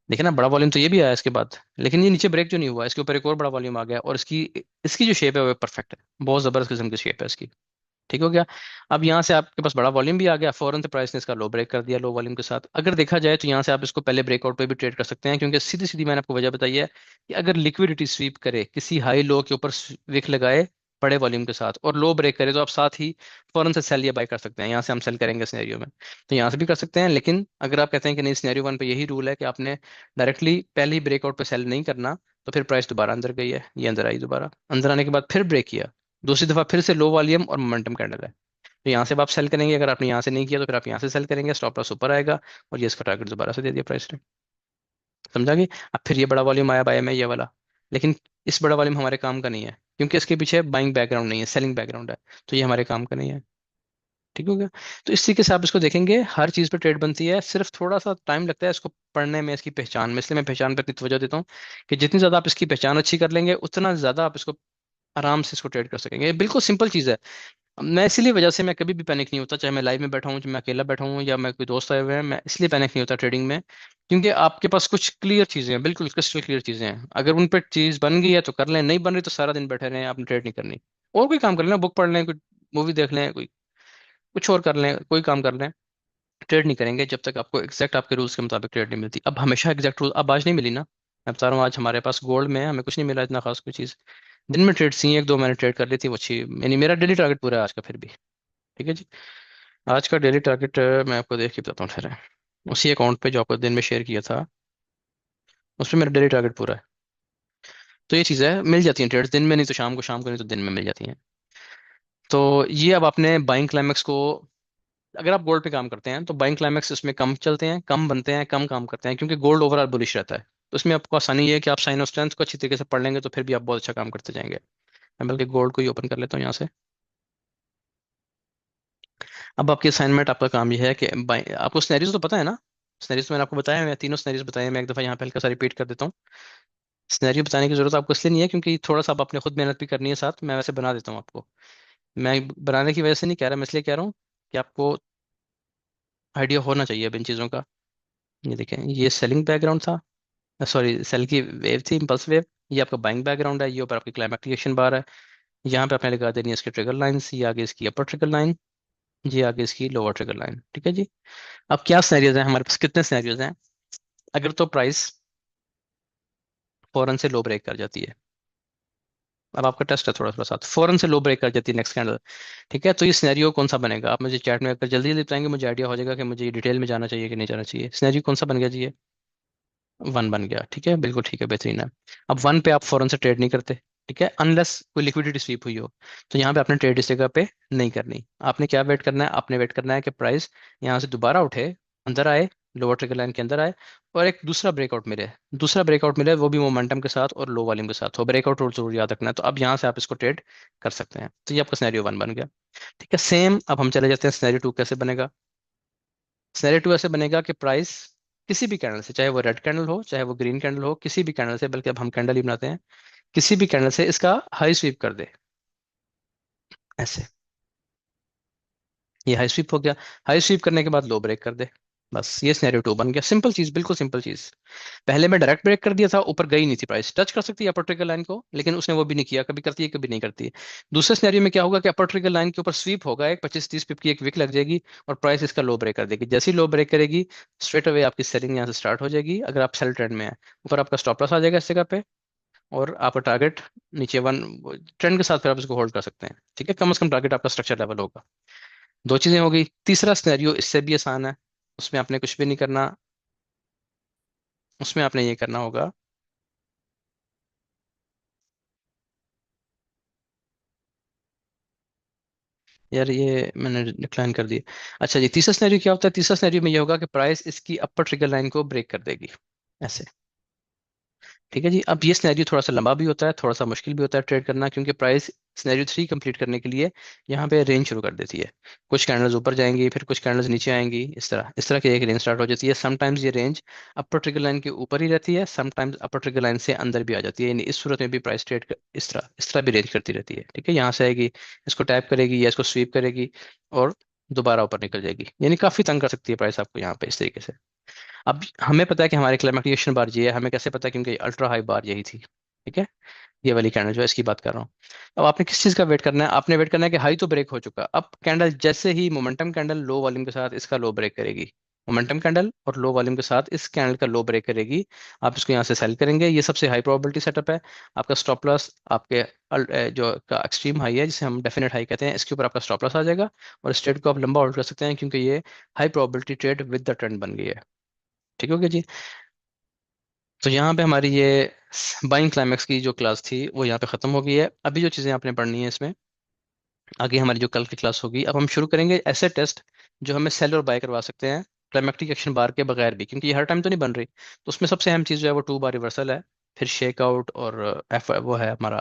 देखिए ना, बड़ा वॉल्यूम तो ये भी आया इसके बाद, लेकिन ये नीचे ब्रेक जो नहीं हुआ, इसके ऊपर एक और बड़ा वॉल्यूम आ गया, और इसकी इसकी जो शेप है वो परफेक्ट है, बहुत जबरदस्त किस्म की शेप है इसकी। ठीक हो गया। अब यहाँ से आपके पास बड़ा वॉल्यूम भी आ गया, फौरन से प्राइस ने इसका लो ब्रेक कर दिया, लो वॉल्यूम के साथ। अगर देखा जाए तो यहाँ से आप इसको पहले ब्रेकआउट पे भी ट्रेड कर सकते हैं, क्योंकि सीधी सीधी मैंने आपको वजह बताई है कि अगर लिक्विडिटी स्वीप करे, किसी हाई लो के ऊपर विक लगाए बड़े वॉल्यूम के साथ और लो ब्रेक करे, तो आप साथ ही फौरन से सेल या बाय कर सकते हैं। यहाँ से हम सेल करेंगे सिनेरियो में, तो यहाँ से भी कर सकते हैं। लेकिन अगर आप कहते हैं कि नहीं, सिनेरियो वन पे यही रूल है कि आपने डायरेक्टली पहले ही ब्रेकआउट पे सेल नहीं करना, तो फिर प्राइस दोबारा अंदर गई है, ये अंदर आई, दोबारा अंदर आने के बाद फिर ब्रेक किया, दूसरी दफा फिर से लो वॉल्यूम और मोमेंटम कैंडल है, तो यहाँ से अब आप सेल करेंगे। अगर आपने यहाँ से नहीं किया तो फिर आप यहाँ से सेल करेंगे, स्टॉप लॉस ऊपर आएगा, और ये इसका टारगेट दोबारा से दे दिया प्राइस ने। समझा कि अब फिर ये बड़ा वॉल्यूम आया बाय में, ये वाला। लेकिन इस बड़ा वॉल्यूम हमारे काम का नहीं है, क्योंकि इसके पीछे बाइंग बैकग्राउंड नहीं है, सेलिंग बैकग्राउंड है, तो ये हमारे काम का नहीं है। ठीक हो गया। तो इस तरीके से आप इसको देखेंगे, हर चीज़ पे ट्रेड बनती है, सिर्फ थोड़ा सा टाइम लगता है इसको पढ़ने में, इसकी पहचान में। इसलिए मैं पहचान पर इतनी तवज्जो देता हूँ कि जितनी ज़्यादा आप इसकी पहचान अच्छी कर लेंगे, उतना ज़्यादा आप इसको आराम से इसको ट्रेड कर सकेंगे। ये बिल्कुल सिंपल चीज़ है। मैं इसीलिए वजह से मैं कभी भी पैनिक नहीं होता, चाहे मैं लाइव में बैठा हूँ, चाहे मैं अकेला बैठा हूँ, या मैं कोई दोस्त आए हुए हैं, मैं इसलिए पैनिक नहीं होता ट्रेडिंग में, क्योंकि आपके पास कुछ क्लियर चीजें हैं, बिल्कुल क्रिस्टल क्लियर चीजें हैं। अगर उन पर चीज बन गई है तो कर लें, नहीं बन रही तो सारा दिन बैठे रहें, आपने ट्रेड नहीं करनी। और कोई काम कर लें, बुक पढ़ लें, कोई मूवी देख लें, कोई कुछ और कर लें, कोई काम कर लें। ट्रेड नहीं करेंगे जब तक आपको एग्जैक्ट आपके रूल्स के मुताबिक ट्रेड नहीं मिलती। अब हमेशा एग्जैक्ट रूल अब आज नहीं मिली ना, मैं बता रहा हूँ, आज हमारे पास गोल्ड में है, हमें कुछ नहीं मिला इतना खास कोई चीज़। दिन में ट्रेड सी एक दो मैंने ट्रेड कर ली थी, वो अच्छी, यानी मेरा डेली टारगेट पूरा है आज का फिर भी। ठीक है जी। आज का डेली टारगेट मैं आपको देख के बताता हूँ फिर। उसी अकाउंट पे जो आपको दिन में शेयर किया था, उस पर मेरा डेली टारगेट पूरा है। तो ये चीज़ है, मिल जाती हैं ट्रेड्स दिन में, नहीं तो शाम को, शाम को नहीं तो दिन में मिल जाती हैं। तो ये अब आपने बाइंग क्लाइमेक्स को, अगर आप गोल्ड पे काम करते हैं तो बाइंग क्लाइमेक्स इसमें कम चलते हैं, कम बनते हैं, कम काम करते हैं, क्योंकि गोल्ड ओवरऑल बुलिश रहता है। तो इसमें आपको आसानी ये है कि आप साइन ऑफ स्ट्रेंथ को अच्छी तरीके से पढ़ लेंगे, तो फिर भी आप बहुत अच्छा काम करते जाएंगे। मैं बल्कि गोल्ड को ही ओपन कर लेता हूँ यहाँ से। अब आपकी असाइनमेंट, आपका काम ये है कि आपको स्नैरियोज तो पता है ना? स्नैरियोज तो मैंने आपको बताया, मैं तीनों स्नैरियोज बताए हैं, मैं एक दफ़ा यहाँ पे हल्का सा रिपीट कर देता हूँ। स्नैरियो बताने की जरूरत आपको इसलिए नहीं है क्योंकि थोड़ा सा आप अपने खुद मेहनत भी करनी है साथ, मैं वैसे बना देता हूँ आपको। मैं बनाने की वजह से नहीं कह रहा, मैं इसलिए कह रहा हूँ कि आपको आइडिया होना चाहिए अब इन चीज़ों का। ये देखें, ये सेलिंग बैकग्राउंड था, सॉरी सेल की वेव थी, इम्पल्स वेव। ये आपका बाइंग बैकग्राउंड है, ये ऊपर आपकी क्लाइमेक्टिकेशन बार है। यहाँ पे आपने लगा देनी है इसके ट्रिगर लाइंस, ये आगे इसकी अपर ट्रिगर लाइन, ये आगे इसकी लोअर ट्रिगर लाइन। ठीक है जी। अब क्या सिनेरियोज हैं हमारे पास, कितने सिनेरियोज हैं? अगर तो प्राइस फौरन से लो ब्रेक कर जाती है, अब आपका टेस्ट है थोड़ा थोड़ा साथ, फौरन से लो ब्रेक कर जाती है नेक्स्ट कैंडल, ठीक है, तो ये सिनेरियो कौन सा बनेगा? आप मुझे चैट में अगर जल्दी जल्दी बताएंगे, मुझे आइडिया हो जाएगा कि मुझे ये डिटेल में जाना चाहिए कि नहीं जाना चाहिए। सिनेरियो कौन सा बन गया जी ये? वन बन गया, ठीक है, बिल्कुल ठीक है, बेहतरीन है। अब वन पे आप फौरन से ट्रेड नहीं करते, ठीक है, अनलेस कोई लिक्विडिटी स्वीप हुई हो, तो यहाँ पे आपने ट्रेड इस जगह पे नहीं करनी। आपने क्या वेट करना है? आपने वेट करना है कि प्राइस यहाँ से दोबारा उठे, अंदर आए, लोअर ट्रिगर लाइन के अंदर आए, और एक दूसरा ब्रेकआउट मिले। दूसरा ब्रेकआउट मिले, वो भी मोमेंटम के साथ और लो वॉल्यूम के साथ हो, ब्रेकआउट रूल जरूर याद रखना है। तो अब यहाँ से आप इसको ट्रेड कर सकते हैं। तो ये आपका सिनेरियो वन बन गया। ठीक है, सेम अब हम चले जाते हैं सिनेरियो टू कैसे बनेगा। सिनेरियो टू ऐसे बनेगा कि प्राइस किसी भी कैंडल से, चाहे वो रेड कैंडल हो चाहे वो ग्रीन कैंडल हो, किसी भी कैंडल से, बल्कि अब हम कैंडल ही बनाते हैं, किसी भी कैंडल से इसका हाई स्वीप कर दे, ऐसे। ये हाई स्वीप हो गया, हाई स्वीप करने के बाद लो ब्रेक कर दे, बस ये सिनेरियो टू बन गया। सिंपल चीज, बिल्कुल सिंपल चीज। पहले मैं डायरेक्ट ब्रेक कर दिया था, ऊपर गई नहीं थी प्राइस, टच कर सकती है अपर ट्रिगर लाइन को, लेकिन उसने वो भी नहीं किया, कभी करती है कभी नहीं करती है। दूसरे सिनेरियो में क्या होगा कि अपर ट्रिगर लाइन के ऊपर स्वीप होगा, एक 25-30 पिप की एक विक लग जाएगी, और प्राइस इसका लो ब्रेक कर देगी। जैसे ही लो ब्रेक करेगी, स्ट्रेट अवे आपकी सेलिंग यहाँ से स्टार्ट हो जाएगी, अगर आप सेल ट्रेंड में है। ऊपर आपका स्टॉप लॉस आ जाएगा इस जगह पे, और आपका टारगेट नीचे वन, ट्रेंड के साथ फिर आप इसको होल्ड कर सकते हैं। ठीक है, कम से कम टारगेट आपका स्ट्रक्चर लेवल होगा। दो चीजें हो गई। तीसरा सिनेरियो इससे भी आसान है, उसमें आपने कुछ भी नहीं करना, उसमें आपने ये करना होगा, यार ये मैंने डिक्लाइन कर दिया। अच्छा जी, तीसरा सिनेरियो क्या होता है? तीसरा सिनेरियो में ये होगा कि प्राइस इसकी अपर ट्रिगर लाइन को ब्रेक कर देगी, ऐसे। ठीक है जी। अब ये सिनेरियो थोड़ा सा लंबा भी होता है, थोड़ा सा मुश्किल भी होता है ट्रेड करना, क्योंकि प्राइस सिनेरियो 3 कंप्लीट करने के लिए यहाँ पे रेंज शुरू कर देती है। कुछ कैंडल्स ऊपर जाएंगी, फिर कुछ कैंडल्स नीचे आएंगी, इस तरह की एक रेंज स्टार्ट हो जाती है। समटाइम्स ये रेंज अपर ट्रिगर लाइन के ऊपर ही रहती है, समटाइम्स अपर ट्रिगर लाइन से अंदर भी आ जाती है, यानी इस सूरत में भी प्राइस ट्रेड इस तरह भी रेंज करती रहती है। ठीक है, यहाँ से आएगी, इसको टैप करेगी या इसको स्वीप करेगी और दोबारा ऊपर निकल जाएगी, यानी काफी तंग कर सकती है प्राइस आपको यहाँ पे इस तरीके से। अब हमें पता है कि हमारे क्लाइमेक्टिकेशन बार ये है, हमें कैसे पता है, क्योंकि अल्ट्रा हाई बार यही थी। ठीक है, ये वाली कैंडल जो है इसकी बात कर रहा हूँ। अब आपने किस चीज का वेट करना है, आपने वेट करना है कि हाई तो ब्रेक हो चुका, अब कैंडल जैसे ही मोमेंटम कैंडल लो वॉल्यूम के साथ इसका लो ब्रेक करेगी, मोमेंटम कैंडल और लो वॉल्यूम के साथ इस कैंडल का लो ब्रेक करेगी, आप इसको यहाँ से सेल करेंगे। ये सबसे हाई प्रोबेबिलिटी सेटअप है। आपका स्टॉप लॉस आपके जो का एक्सट्रीम हाई है, जिसे हम डेफिनेट हाई कहते हैं, इसके ऊपर आपका स्टॉप लॉस आ जाएगा, और इस ट्रेड को आप लंबा होल्ड कर सकते हैं, क्योंकि ये high probability trade with the trend बन गई है। ठीक हो गया जी। तो यहाँ पे हमारी ये बाइंग क्लाइमैक्स की जो क्लास थी वो यहाँ पे खत्म हो गई है। अभी जो चीज़ें आपने पढ़नी है इसमें, आगे हमारी जो कल की क्लास होगी, अब हम शुरू करेंगे ऐसे टेस्ट जो हमें सेल और बाय करवा सकते हैं क्लाइमेक्टिक एक्शन बार के बगैर भी, क्योंकि ये हर टाइम तो नहीं बन रही। तो उसमें सबसे अहम चीज़ जो है वो 2 बार रिवर्सल है, फिर शेक आउट, और वो है हमारा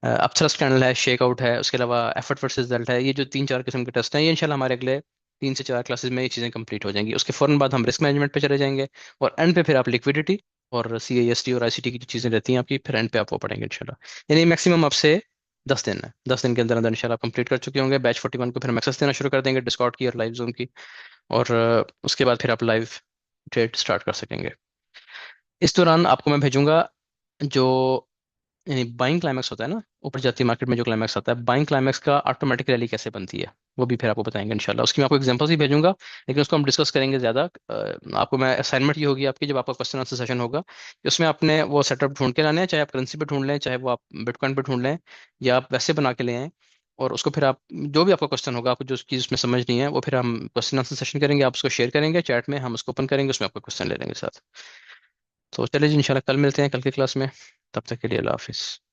अपथ्रस्ट कैंडल है, शेक आउट है, उसके अलावा एफर्ट वर्सेस रिजल्ट है। ये जो 3-4 किस्म के टेस्ट हैं, ये इंशाल्लाह हमारे अगले 3 से 4 क्लासेस में ये चीज़ें कंप्लीट हो जाएंगी। उसके फौरन बाद हम रिस्क मैनेजमेंट पे चले जाएंगे, और एंड पे फिर आप लिक्विडिटी और CAST और ICT की जो चीज़ें रहती हैं आपकी, फिर एंड पे आप वो पढ़ेंगे इंशाल्लाह। यानी मैक्सिमम आपसे 10 दिन है, 10 दिन के अंदर अंदर इंशाल्लाह कंप्लीट कर चुके होंगे। बैच 41 को फिर हम एक्सेस देना शुरू कर देंगे, डिस्कॉर्ड की और लाइव जोन की, और उसके बाद फिर आप लाइव ट्रेड स्टार्ट कर सकेंगे। इस दौरान आपको मैं भेजूंगा जो यानी बाइंग क्लाइमैक्स होता है ना, ऊपर जाती मार्केट में जो क्लाइमैक्स आता है, बाइंग क्लाइमैक्स का ऑटोमेटिक रैली कैसे बनती है वो भी फिर आपको बताएंगे इंशाल्लाह। उसकी मैं आपको एग्जांपल्स ही भेजूंगा, लेकिन उसको हम डिस्कस करेंगे ज़्यादा। आपको मैं असाइनमेंट ये होगी आपकी, जब आपका क्वेश्चन आंसर सेशन होगा, कि उसमें आपने वो सेटअप ढूंढ के लाने हैं, चाहे आप करेंसी पे ढूंढ लें, चाहे वो आप बिटकॉइन पे ढूंढ लें, या आप वैसे बना के ले आएँ। और उसको फिर आप जो भी आपका क्वेश्चन होगा, आपको जो चीज़ उसमें समझ नहीं है, वो फिर हम क्वेश्चन आंसर सेशन करेंगे, आप उसको शेयर करेंगे चैट में, हम उसको ओपन करेंगे, उसमें आपका क्वेश्चन ले लेंगे साथ। तो चलिए जी, इंशाल्लाह कल मिलते हैं कल की क्लास में। तब तक के लिए अल्लाह हाफिज़।